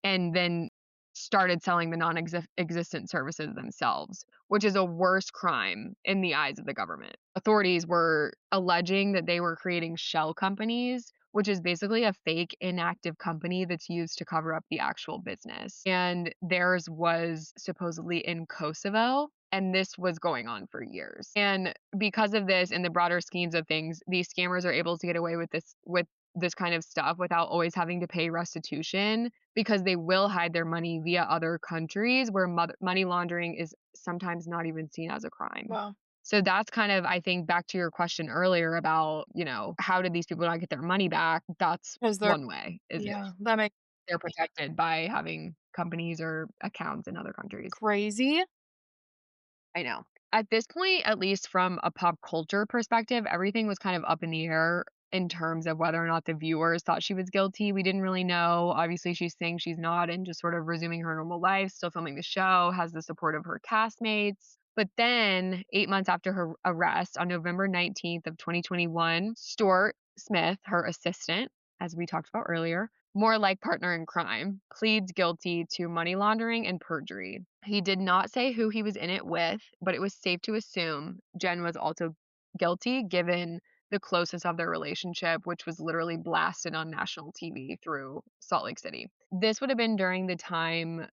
Speaker 2: and then started selling the non-existent services themselves, which is a worse crime in the eyes of the government. Authorities were alleging that they were creating shell companies, which is basically a fake inactive company that's used to cover up the actual business. And theirs was supposedly in Kosovo. And this was going on for years. And because of this, in the broader schemes of things, these scammers are able to get away with this kind of stuff without always having to pay restitution because they will hide their money via other countries where money laundering is sometimes not even seen as a crime.
Speaker 3: Wow.
Speaker 2: So that's kind of, I think, back to your question earlier about, how did these people not get their money back? That's
Speaker 3: 'Cause they're
Speaker 2: one way, is if
Speaker 3: yeah, that makes
Speaker 2: they're protected by having companies or accounts in other countries.
Speaker 3: crazy.
Speaker 2: I know. At this point, at least from a pop culture perspective, everything was kind of up in the air in terms of whether or not the viewers thought she was guilty. We didn't really know. Obviously, she's saying she's not and just sort of resuming her normal life, still filming the show, has the support of her castmates. But then, 8 months after her arrest on November 19th of 2021, Stuart Smith, her assistant, as we talked about earlier, more like partner in crime, pleads guilty to money laundering and perjury. He did not say who he was in it with, but it was safe to assume Jen was also guilty given the closeness of their relationship, which was literally blasted on national TV through Salt Lake City. This would have been during the time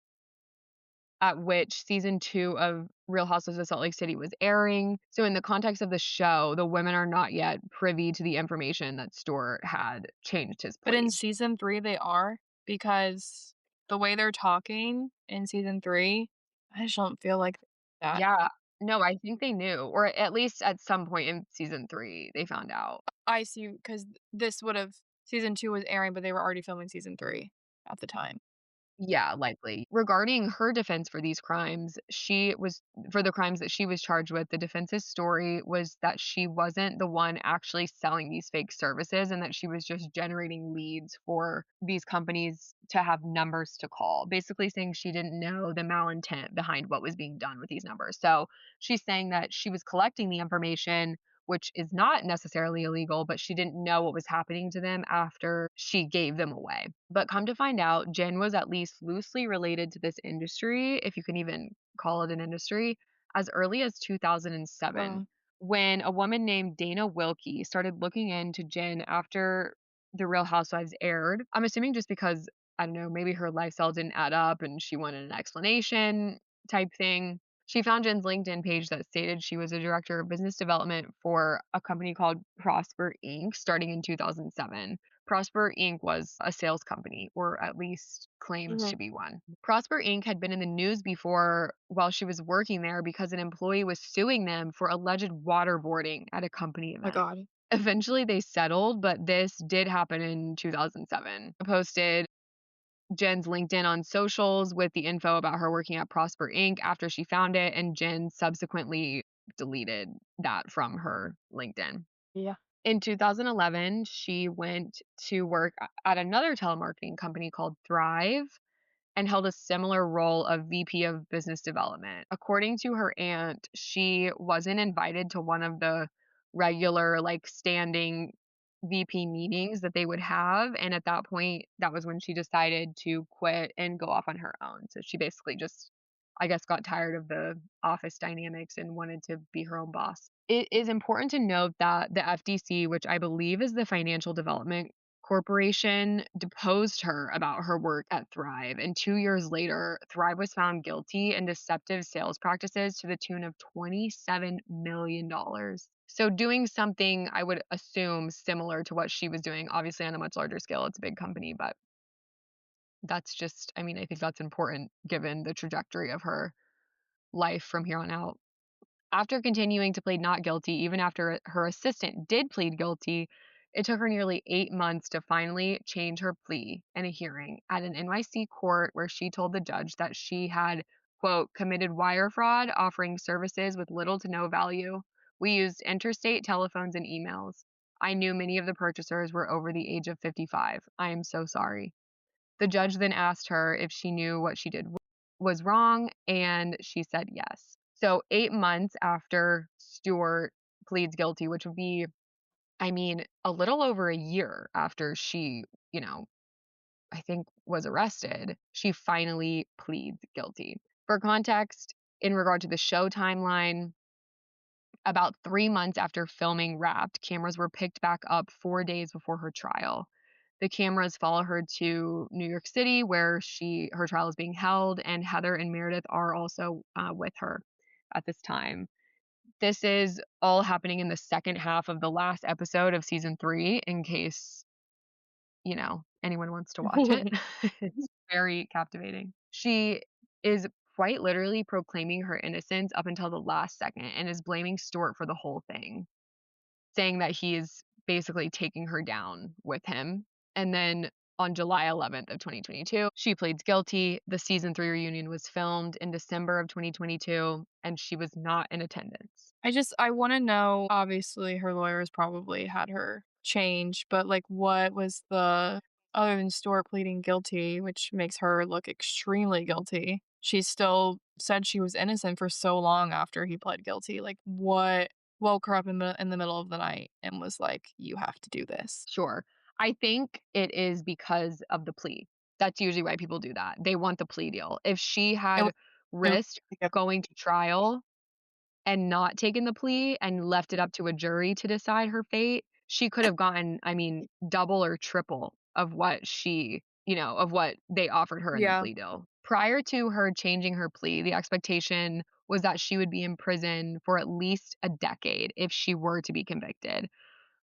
Speaker 2: at which season 2 of Real Housewives of Salt Lake City was airing. So in the context of the show, the women are not yet privy to the information that Stuart had changed his
Speaker 3: But in
Speaker 2: plea.
Speaker 3: season 3 they are, because the way they're talking in season 3, I just don't feel like that.
Speaker 2: Yeah. No, I think they knew, or at least at some point in season 3, they found out.
Speaker 3: I see, because this would've season 2 was airing, but they were already filming season 3 at the time.
Speaker 2: Yeah, likely. Regarding her defense for these crimes, for the crimes that she was charged with, the defense's story was that she wasn't the one actually selling these fake services and that she was just generating leads for these companies to have numbers to call, basically saying she didn't know the malintent behind what was being done with these numbers. So she's saying that she was collecting the information, which is not necessarily illegal, but she didn't know what was happening to them after she gave them away. But come to find out, Jen was at least loosely related to this industry, if you can even call it an industry, as early as 2007,
Speaker 3: Wow.
Speaker 2: when a woman named Dana Wilkie started looking into Jen after The Real Housewives aired. I'm assuming just because, I don't know, maybe her lifestyle didn't add up and she wanted an explanation type thing. She found Jen's LinkedIn page that stated she was a director of business development for a company called Prosper Inc. starting in 2007. Prosper Inc. was a sales company, or at least claimed
Speaker 3: Mhm.
Speaker 2: to be one. Prosper Inc. had been in the news before while she was working there because an employee was suing them for alleged waterboarding at a company
Speaker 3: My
Speaker 2: event.
Speaker 3: god.
Speaker 2: Eventually they settled, but this did happen in 2007. I posted Jen's LinkedIn on socials with the info about her working at Prosper Inc. after she found it, and Jen subsequently deleted that from her LinkedIn.
Speaker 3: Yeah.
Speaker 2: In 2011, she went to work at another telemarketing company called Thrive and held a similar role of VP of Business Development. According to her aunt, she wasn't invited to one of the regular, like, standing VP meetings that they would have. And at that point, that was when she decided to quit and go off on her own. So she basically just I guess, got tired of the office dynamics and wanted to be her own boss. It is important to note that the FDC, which I believe is the Financial Development Corporation, deposed her about her work at Thrive. And 2 years later, Thrive was found guilty in deceptive sales practices to the tune of $27 million. So, doing something I would assume similar to what she was doing, obviously on a much larger scale. It's a big company, but that's just, I mean, I think that's important given the trajectory of her life from here on out. After continuing to plead not guilty, even after her assistant did plead guilty, it took her nearly 8 months to finally change her plea in a hearing at an NYC court where she told the judge that she had, quote, committed wire fraud, offering services with little to no value. We used interstate telephones and emails. I knew many of the purchasers were over the age of 55. I am so sorry. The judge then asked her if she knew what she did was wrong, and she said yes. So 8 months after Stewart pleads guilty, which would be, I mean, a little over a year after she, you know, I think was arrested, she finally pleads guilty. For context, in regard to the show timeline, about 3 months after filming Wrapped, cameras were picked back up 4 days before her trial. The cameras follow her to New York City, where her trial is being held, and Heather and Meredith are also with her at this time. This is all happening in the second half of the last episode of season 3, in case, anyone wants to watch it. It's very captivating. She is quite literally proclaiming her innocence up until the last second and is blaming Stuart for the whole thing, saying that he is basically taking her down with him. And then on July 11th of 2022, she pleads guilty. The season 3 reunion was filmed in December of 2022, and she was not in attendance.
Speaker 3: I want to know, obviously her lawyers probably had her change, but like what was other than Stuart pleading guilty, which makes her look extremely guilty. She still said she was innocent for so long after he pled guilty. Like what woke her up in the middle of the night and was like, you have to do this.
Speaker 2: Sure. I think it is because of the plea. That's usually why people do that. They want the plea deal. If she
Speaker 3: It
Speaker 2: had
Speaker 3: was it
Speaker 2: risked going to trial and not taken the plea and left it up to a jury to decide her fate, she could have gotten, I mean, double or triple of what of what they offered her in the
Speaker 3: yeah.
Speaker 2: plea deal. Prior to her changing her plea, the expectation was that she would be in prison for at least a decade if she were to be convicted.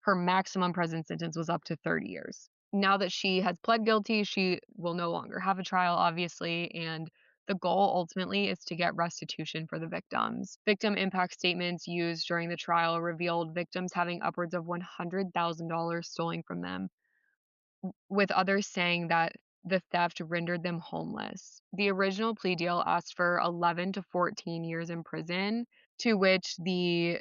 Speaker 2: Her maximum prison sentence was up to 30 years. Now that she has pled guilty, she will no longer have a trial, obviously, and the goal ultimately is to get restitution for the victims. Victim impact statements used during the trial revealed victims having upwards of $100,000 stolen from them, with others saying that the theft rendered them homeless. The original plea deal asked for 11 to 14 years in prison, to which the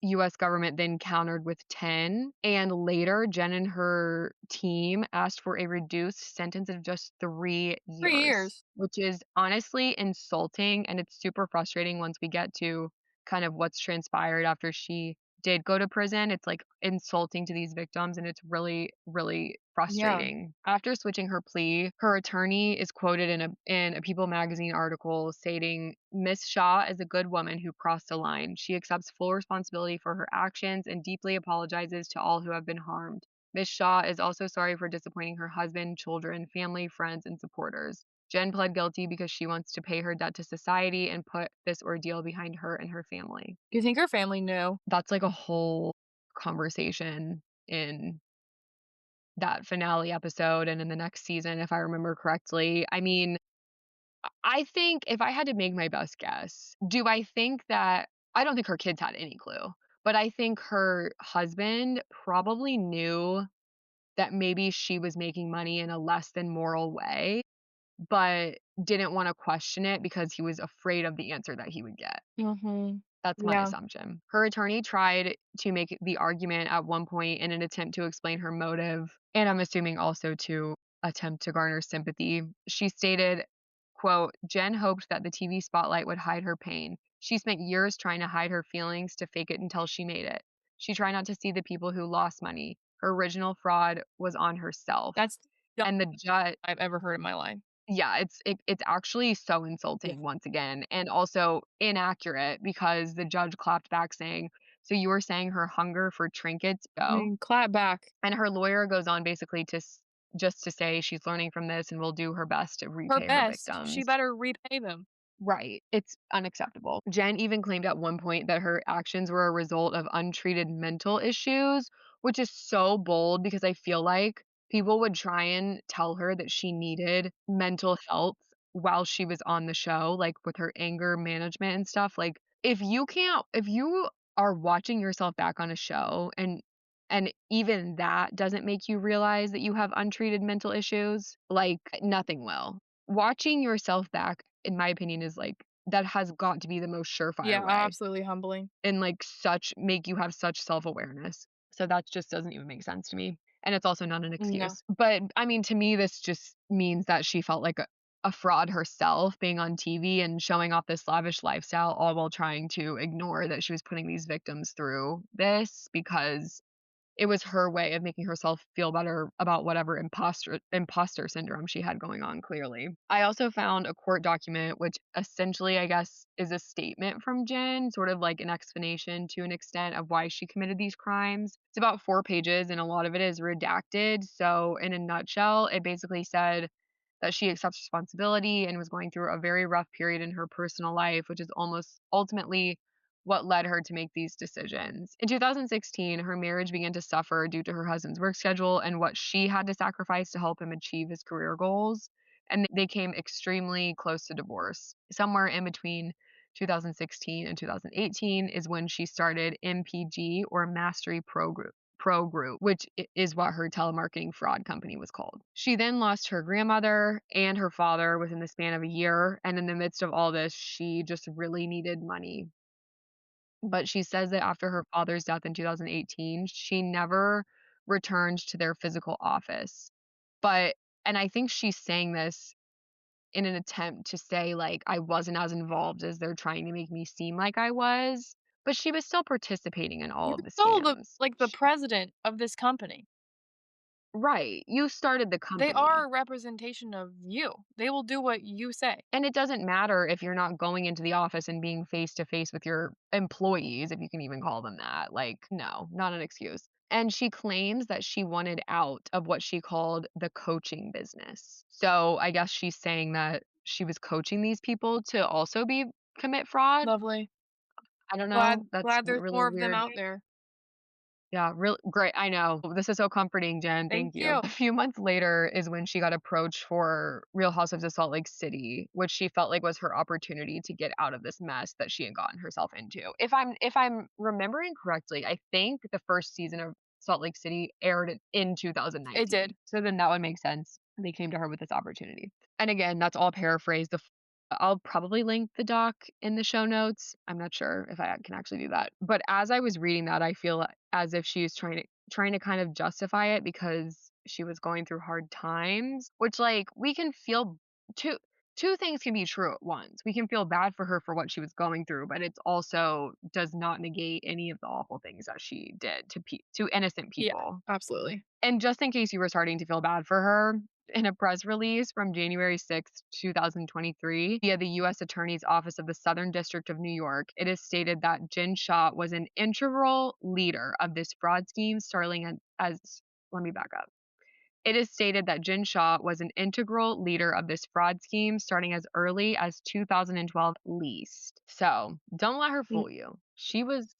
Speaker 2: US government then countered with 10, and later Jen and her team asked for a reduced sentence of just 3
Speaker 3: 3
Speaker 2: years,
Speaker 3: years.
Speaker 2: which is honestly insulting, and it's super frustrating once we get to kind of what's transpired after she did go to prison. It's like insulting to these victims, and it's really, really
Speaker 3: Yeah.
Speaker 2: frustrating. After switching her plea, her attorney is quoted in a People magazine article stating, "Miss Shah is a good woman who crossed a line. She accepts full responsibility for her actions and deeply apologizes to all who have been harmed. Miss Shah is also sorry for disappointing her husband, children, family, friends, and supporters. Jen pled guilty because she wants to pay her debt to society and put this ordeal behind her and her family."
Speaker 3: Do you think her family knew?
Speaker 2: That's like a whole conversation in that finale episode and in the next season, if I remember correctly. I mean, I think if I had to make my best guess, do I think that I don't think her kids had any clue, but I think her husband probably knew that maybe she was making money in a less than moral way, but didn't want to question it because he was afraid of the answer that he would get.
Speaker 3: Mhm.
Speaker 2: That's my
Speaker 3: Yeah.
Speaker 2: assumption. Her attorney tried to make the argument at one point in an attempt to explain her motive, and I'm assuming also to attempt to garner sympathy. She stated, quote, "Jen hoped that the TV spotlight would hide her pain. She spent years trying to hide her feelings to fake it until she made it. She tried not to see the people who lost money. Her original fraud was on herself."
Speaker 3: That's the
Speaker 2: And the judge
Speaker 3: I've ever heard in my life.
Speaker 2: Yeah, it's actually so
Speaker 3: Yeah.
Speaker 2: insulting once again, and also inaccurate because the judge clapped back saying, "So you were saying her hunger for trinkets
Speaker 3: I
Speaker 2: go?"
Speaker 3: mean, clap back.
Speaker 2: And her lawyer goes on basically just to say she's learning from this and will do her best to
Speaker 3: Her
Speaker 2: repay her
Speaker 3: best. She
Speaker 2: victims.
Speaker 3: better repay them.
Speaker 2: Right. It's unacceptable. Jen even claimed at one point that her actions were a result of untreated mental issues, which is so bold because I feel like people would try and tell her that she needed mental health while she was on the show, like with her anger management and stuff. Like if you are watching yourself back on a show and even that doesn't make you realize that you have untreated mental issues, like nothing will. Watching yourself back, in my opinion, is like that has got to be the most surefire
Speaker 3: Yeah,
Speaker 2: way
Speaker 3: absolutely humbling.
Speaker 2: and like such make you have such self-awareness. So that just doesn't even make sense to me. And it's also not an
Speaker 3: No.
Speaker 2: excuse. But I mean, to me, this just means that she felt like a fraud herself being on TV and showing off this lavish lifestyle, all while trying to ignore that she was putting these victims through this because it was her way of making herself feel better about whatever imposter syndrome she had going on, clearly. I also found a court document which essentially, I guess, is a statement from Jen, sort of like an explanation to an extent of why she committed these crimes. It's about 4 pages and a lot of it is redacted. So, in a nutshell, it basically said that she accepts responsibility and was going through a very rough period in her personal life, which is almost ultimately what led her to make these decisions. In 2016, her marriage began to suffer due to her husband's work schedule and what she had to sacrifice to help him achieve his career goals. And they came extremely close to divorce. Somewhere in between 2016 and 2018 is when she started MPG, or Mastery Pro Group, which is what her telemarketing fraud company was called. She then lost her grandmother and her father within the span of a year. And in the midst of all this, she just really needed money. But she says that after her father's death in 2018, she never returned to their physical office. But and I think she's saying this in an attempt to say, like, I wasn't as involved as they're trying to make me seem like I was, but she was still participating in all
Speaker 3: You're
Speaker 2: of the
Speaker 3: still
Speaker 2: scams.
Speaker 3: the president of this company.
Speaker 2: Right, you started the
Speaker 3: They are
Speaker 2: company.
Speaker 3: a representation of you. They will do what you say.
Speaker 2: And it doesn't matter if you're not going into the office and being face to face with your employees, if you can even call them that. Like, no, not an excuse. And she claims that she wanted out of what she called the coaching business. So I guess she's saying that she was coaching these people to also commit fraud.
Speaker 3: Lovely.
Speaker 2: I don't know. That's
Speaker 3: Glad there's
Speaker 2: really
Speaker 3: more of them
Speaker 2: weird.
Speaker 3: out there.
Speaker 2: Yeah, real great. I know. This is so comforting, Jen.
Speaker 3: Thank
Speaker 2: Thank you.
Speaker 3: you.
Speaker 2: A few months later is when she got approached for Real Housewives of Salt Lake City, which she felt like was her opportunity to get out of this mess that she had gotten herself into. If I'm remembering correctly, I think the first season of Salt Lake City aired in
Speaker 3: It
Speaker 2: 2019.
Speaker 3: did.
Speaker 2: So then that would make sense. They came to her with this opportunity. And again, that's all paraphrased. I'll probably link the doc in the show notes. I'm not sure if I can actually do that. But as I was reading that, I feel as if she was trying to kind of justify it because she was going through hard times, which like we can feel two things can be true at once. We can feel bad for her for what she was going through, but it's also does not negate any of the awful things that she did to innocent
Speaker 3: Yeah,
Speaker 2: people.
Speaker 3: absolutely.
Speaker 2: And just in case you were starting to feel bad for her, in a press release from January 6th, 2023, via the U.S. Attorney's Office of the Southern District of New York, it is stated that Jen Shah was an integral leader of this fraud scheme, starting let me back up. It is stated that Jen Shah was an integral leader of this fraud scheme starting as early as 2012 least. So don't let her
Speaker 3: Mm.
Speaker 2: fool you. She was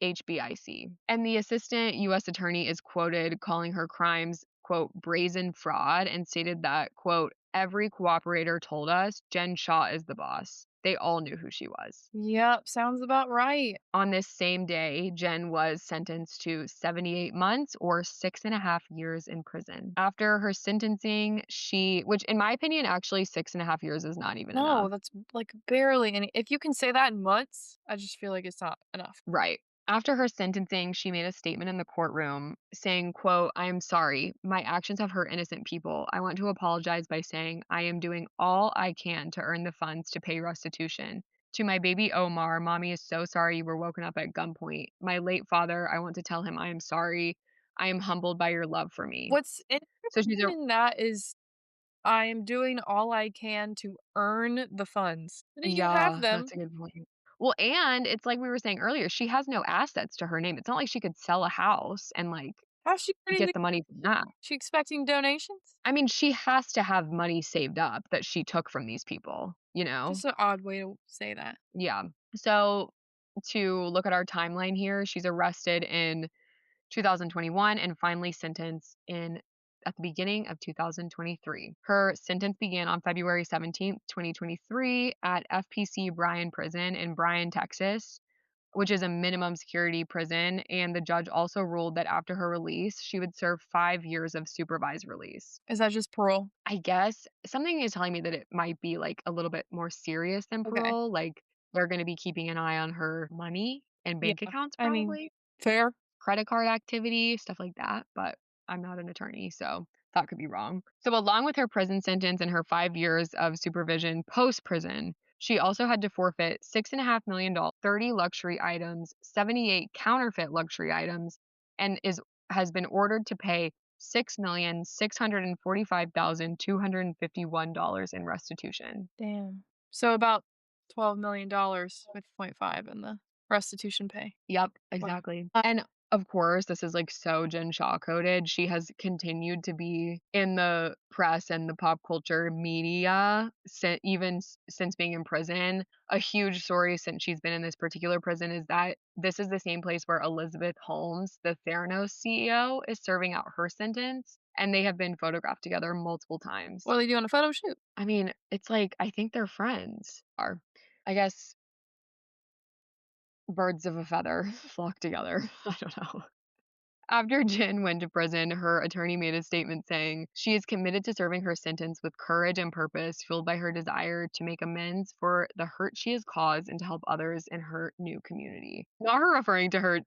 Speaker 2: HBIC. And the assistant U.S. attorney is quoted calling her crimes, quote, brazen fraud, and stated that, quote, every cooperator told us Jen Shah is the boss. They all knew who she was.
Speaker 3: Yep, sounds about right.
Speaker 2: On this same day, Jen was sentenced to 78 months or 6.5 years in prison. After her sentencing, which in my opinion, actually 6.5 years is not even
Speaker 3: No,
Speaker 2: enough.
Speaker 3: that's like barely any. If you can say that in months, I just feel like it's not enough.
Speaker 2: Right. After her sentencing, she made a statement in the courtroom saying, quote, I am sorry. My actions have hurt innocent people. I want to apologize by saying I am doing all I can to earn the funds to pay restitution. To my baby Omar, mommy is so sorry you were woken up at gunpoint. My late father, I want to tell him I am sorry. I am humbled by your love for me.
Speaker 3: What's
Speaker 2: So
Speaker 3: interesting in that is I am doing all I can to earn the funds. You have
Speaker 2: Yeah,
Speaker 3: them.
Speaker 2: that's a good point. Well, and it's like we were saying earlier, she has no assets to her name. It's not like she could sell a house and, like,
Speaker 3: How's she earning
Speaker 2: get
Speaker 3: the
Speaker 2: the money from that.
Speaker 3: she expecting donations?
Speaker 2: I mean, she has to have money saved up that she took from these people, you know?
Speaker 3: Just an odd way to say that.
Speaker 2: Yeah. So, to look at our timeline here, she's arrested in 2021 and finally sentenced in at the beginning of 2023. Her sentence began on February 17th, 2023 at FPC Bryan Prison in Bryan, Texas, which is a minimum security prison, and the judge also ruled that after her release, she would serve 5 years of supervised release.
Speaker 3: Is that just parole?
Speaker 2: I guess something is telling me that it might be, like, a little bit more serious than
Speaker 3: Okay.
Speaker 2: parole, like, they're gonna be keeping an eye on her money and
Speaker 3: Yeah.
Speaker 2: bank accounts
Speaker 3: I mean,
Speaker 2: probably,
Speaker 3: fair.
Speaker 2: credit card activity, stuff like that, but I'm not an attorney, so that could be wrong. So along with her prison sentence and her 5 years of supervision post-prison, she also had to forfeit $6.5 million, 30 luxury items, 78 counterfeit luxury items, and has been ordered to pay $6,645,251 in restitution.
Speaker 3: Damn. So about $12 million with point 0.5 in the restitution pay.
Speaker 2: Yep,
Speaker 3: Wow.
Speaker 2: exactly. And of course, this is like so Jen Shah coded. She has continued to be in the press and the pop culture media since being in prison. A huge story since she's been in this particular prison is that this is the same place where Elizabeth Holmes, the Theranos CEO, is serving out her sentence. And they have been photographed together multiple times.
Speaker 3: What are they doing, a photo shoot?
Speaker 2: I mean, it's like, I think they're friends. Are I guess birds of a feather flock together. I don't know. After Jen went to prison, her attorney made a statement saying she is committed to serving her sentence with courage and purpose, fueled by her desire to make amends for the hurt she has caused and to help others in her new community. Not her referring to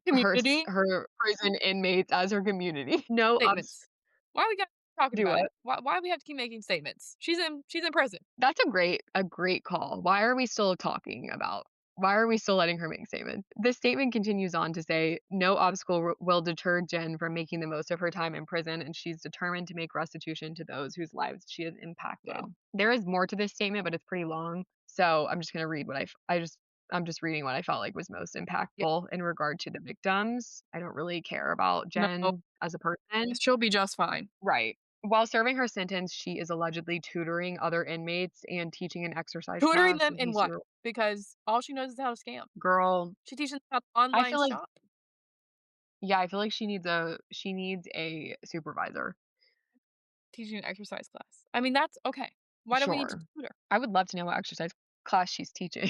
Speaker 3: Community
Speaker 2: her prison inmates as her community. No ups.
Speaker 3: statements. Why we got talking
Speaker 2: Do
Speaker 3: about
Speaker 2: what?
Speaker 3: it? Why we have to keep making statements? She's in prison.
Speaker 2: That's a great call. Why are we still talking about? Why are we still letting her make statements? This statement continues on to say, no obstacle will deter Jen from making the most of her time in prison, and she's determined to make restitution to those whose lives she has impacted.
Speaker 3: Wow.
Speaker 2: There is more to this statement, but it's pretty long. So I'm just going to read I'm just reading what I felt like was most impactful in regard to the victims. I don't really care about Jen
Speaker 3: No,
Speaker 2: as a person.
Speaker 3: she'll be just fine.
Speaker 2: Right. While serving her sentence, she is allegedly tutoring other inmates and teaching an exercise
Speaker 3: Tutoring
Speaker 2: class
Speaker 3: them
Speaker 2: in
Speaker 3: in
Speaker 2: case
Speaker 3: what?
Speaker 2: you're
Speaker 3: Because all she knows is how to scam.
Speaker 2: girl.
Speaker 3: She teaches them how to
Speaker 2: I
Speaker 3: online
Speaker 2: feel like
Speaker 3: shop.
Speaker 2: yeah, I feel like she needs a supervisor.
Speaker 3: Teaching an exercise class. I mean, that's okay. Why do we need to
Speaker 2: Sure.
Speaker 3: tutor?
Speaker 2: I would love to know what exercise class she's teaching.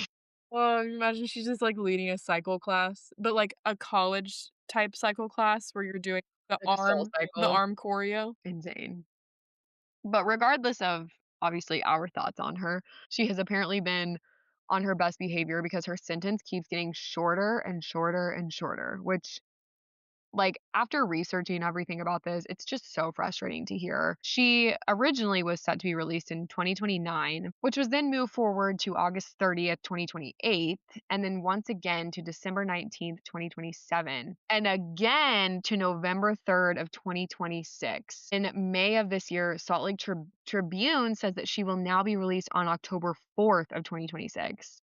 Speaker 3: Well, imagine she's just like leading a cycle class, but like a college type cycle class where you're doing
Speaker 2: Like a soul
Speaker 3: the
Speaker 2: cycle.
Speaker 3: arm choreo.
Speaker 2: Insane. But regardless of obviously our thoughts on her, she has apparently been on her best behavior because her sentence keeps getting shorter and shorter and shorter, which like, after researching everything about this, it's just so frustrating to hear. She originally was set to be released in 2029, which was then moved forward to August 30th, 2028, and then once again to December 19th, 2027, and again to November 3rd of 2026. In May of this year, Salt Lake Tribune says that she will now be released on October 4th of 2026.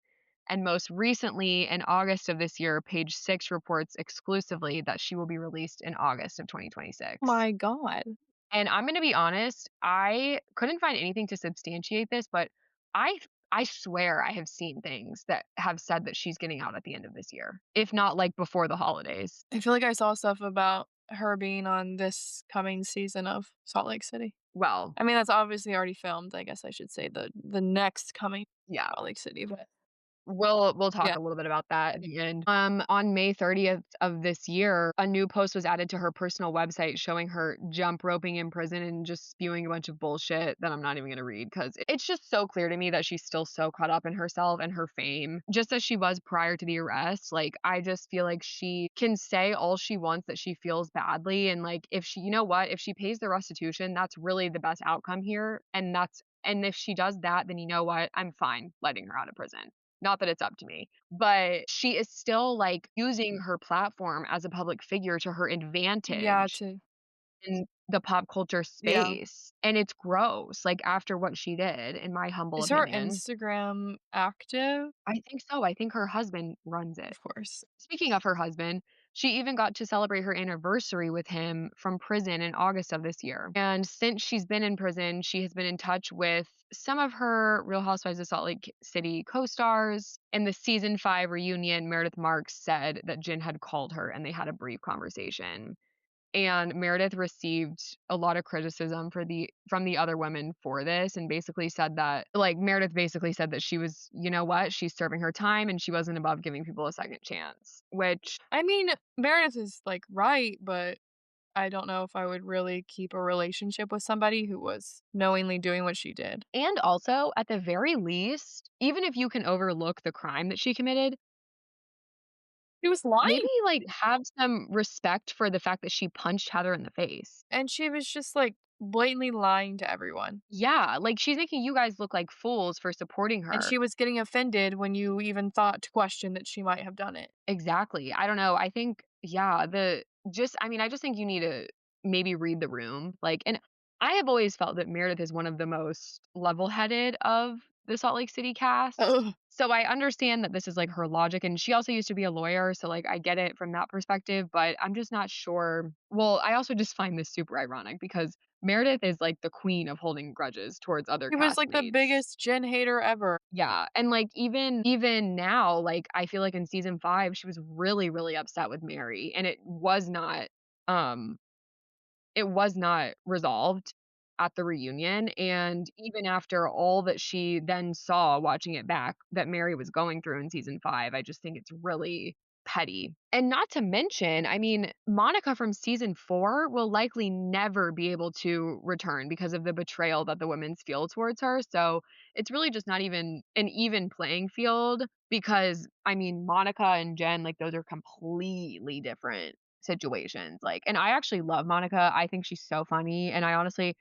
Speaker 2: And most recently, in August of this year, Page Six reports exclusively that she will be released in August of 2026.
Speaker 3: My God.
Speaker 2: And I'm going to be honest, I couldn't find anything to substantiate this, but I I swear I have seen things that have said that she's getting out at the end of this year, if not like before the holidays.
Speaker 3: I feel like I saw stuff about her being on this coming season of Salt Lake City.
Speaker 2: Well,
Speaker 3: I mean, that's obviously already filmed. I guess I should say the next coming
Speaker 2: yeah.
Speaker 3: Salt Lake City, but
Speaker 2: We'll talk
Speaker 3: yeah.
Speaker 2: a little bit about that at the end. On May 30th of this year, a new post was added to her personal website showing her jump roping in prison and just spewing a bunch of bullshit that I'm not even going to read because it's just so clear to me that she's still so caught up in herself and her fame, just as she was prior to the arrest. Like, I just feel like she can say all she wants that she feels badly, and like if she, you know what, if she pays the restitution, that's really the best outcome here, and if she does that, then you know what, I'm fine letting her out of prison. Not that it's up to me, but she is still like using her platform as a public figure to her
Speaker 3: Yeah,
Speaker 2: advantage.
Speaker 3: to
Speaker 2: in the pop culture
Speaker 3: Yeah.
Speaker 2: space, and it's gross, like, after what she did, in my humble
Speaker 3: Is her
Speaker 2: opinion.
Speaker 3: Instagram active?
Speaker 2: I think so, I think her husband runs it.
Speaker 3: Of course.
Speaker 2: Speaking of her husband, she even got to celebrate her anniversary with him from prison in August of this year. And since she's been in prison, she has been in touch with some of her Real Housewives of Salt Lake City co-stars. In the season 5 reunion, Meredith Marks said that Jen had called her and they had a brief conversation. And Meredith received a lot of criticism from the other women for this, and basically said that, like, Meredith basically said that she was, you know what, she's serving her time and she wasn't above giving people a second chance, which,
Speaker 3: I mean, Meredith is, like, right, but I don't know if I would really keep a relationship with somebody who was knowingly doing what she did.
Speaker 2: and also at the very least, even if you can overlook the crime that she committed,
Speaker 3: She was
Speaker 2: maybe
Speaker 3: lying,
Speaker 2: like have some respect for the fact that she punched Heather in the face.
Speaker 3: and she was just, like, blatantly lying to everyone,
Speaker 2: Yeah, like she's making you guys look like fools for supporting
Speaker 3: and
Speaker 2: her.
Speaker 3: she was getting offended when you even thought to question that she might have done it.
Speaker 2: Exactly. I don't know. I think, yeah, I mean, I just think you need to maybe read the room. Like, and I have always felt that Meredith is one of the most level-headed of the Salt Lake City cast.
Speaker 3: Ugh.
Speaker 2: So I understand that this is like her logic, and she also used to be a lawyer, so like I get it from that perspective, but I'm just not sure. Well, I also just find this super ironic because Meredith is like the queen of holding grudges towards other
Speaker 3: She was, like, the
Speaker 2: castmates.
Speaker 3: biggest Jen hater ever.
Speaker 2: Yeah, and, like, even now, like, I feel like in season 5, she was really, really upset with Mary, and um it was not resolved at the reunion, and even after all that she then saw watching it back that Mary was going through in season 5, I just think it's really petty. And not to mention, I mean, Monica from season 4 will likely never be able to return because of the betrayal that the women feel towards her, so it's really just not even an even playing field because, I mean, Monica and Jen, like, those are completely different situations, like, and I actually love Monica, I think she's so funny, and I honestly,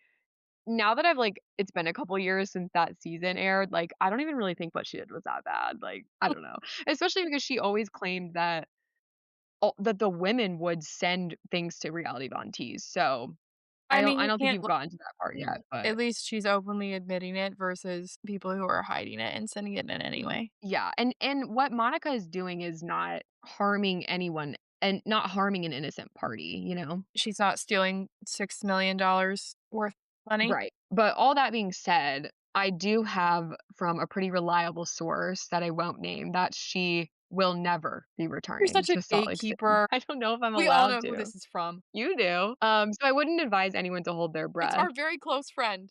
Speaker 2: now that I've, like, it's been a couple years since that season aired, like, I don't even really think what she did was that bad, like, I don't know. Especially because she always claimed that the women would send things to reality voluntees, so
Speaker 3: I mean,
Speaker 2: I
Speaker 3: you
Speaker 2: don't think
Speaker 3: can't
Speaker 2: you've gotten to that part yet,
Speaker 3: at
Speaker 2: but
Speaker 3: least she's openly admitting it versus people who are hiding it and sending it in anyway.
Speaker 2: yeah, and what Monica is doing is not harming anyone and not harming an innocent party, you know?
Speaker 3: She's not stealing $6 million worth of money.
Speaker 2: Right. But all that being said, I do have from a pretty reliable source that I won't name that she will never be
Speaker 3: You're
Speaker 2: returning
Speaker 3: such a
Speaker 2: to Salt Lake City.
Speaker 3: gatekeeper.
Speaker 2: I don't know if I'm
Speaker 3: We all
Speaker 2: allowed
Speaker 3: know who
Speaker 2: to.
Speaker 3: this is from.
Speaker 2: You do. So I wouldn't advise anyone to hold their
Speaker 3: It's
Speaker 2: breath.
Speaker 3: our very close friend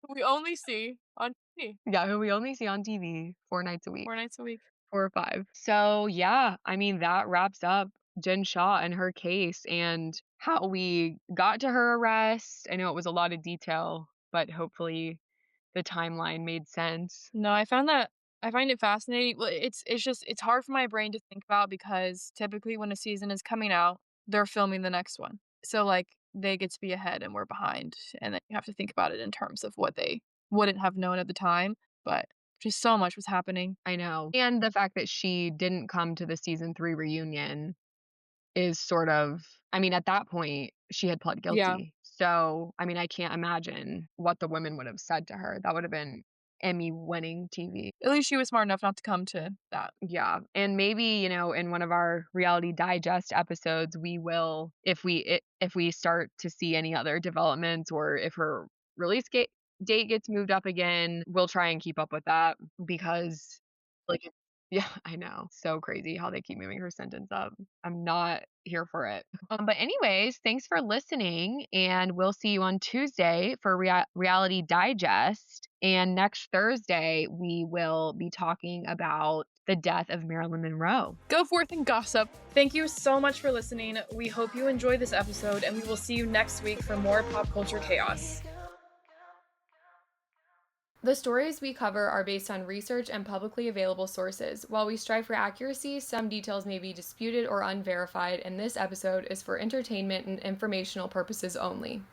Speaker 3: who we only see on TV
Speaker 2: Yeah, who we only see on TV 4 nights a
Speaker 3: 4
Speaker 2: week,
Speaker 3: nights a week.
Speaker 2: 4 or 5. So yeah, I mean that wraps up Jen Shah and her case and how we got to her arrest. I know it was a lot of detail, but hopefully the timeline made sense.
Speaker 3: No, I find it fascinating. Well, it's just it's hard for my brain to think about because typically when a season is coming out, they're filming the next one. So, like, they get to be ahead and we're behind, and then you have to think about it in terms of what they wouldn't have known at the time, but just so much was happening.
Speaker 2: I know. And the fact that she didn't come to the season 3 reunion is sort of, I mean, at that point, she had pled
Speaker 3: Yeah.
Speaker 2: guilty. So, I mean, I can't imagine what the women would have said to her. That would have been Emmy-winning TV.
Speaker 3: At least she was smart enough not to come to that.
Speaker 2: Yeah, and maybe, you know, in one of our Reality Digest episodes, we will if we start to see any other developments or if her release date gets moved up again, we'll try and keep up with that because, like, yeah, I know. So crazy how they keep moving her sentence up. I'm not here for it. But anyways, thanks for listening, and we'll see you on Tuesday for Reality Digest. And next Thursday, we will be talking about the death of Marilyn Monroe.
Speaker 3: Go forth and gossip. Thank you so much for listening. We hope you enjoyed this episode, and we will see you next week for more pop culture chaos.
Speaker 1: The stories we cover are based on research and publicly available sources. While we strive for accuracy, some details may be disputed or unverified, and this episode is for entertainment and informational purposes only.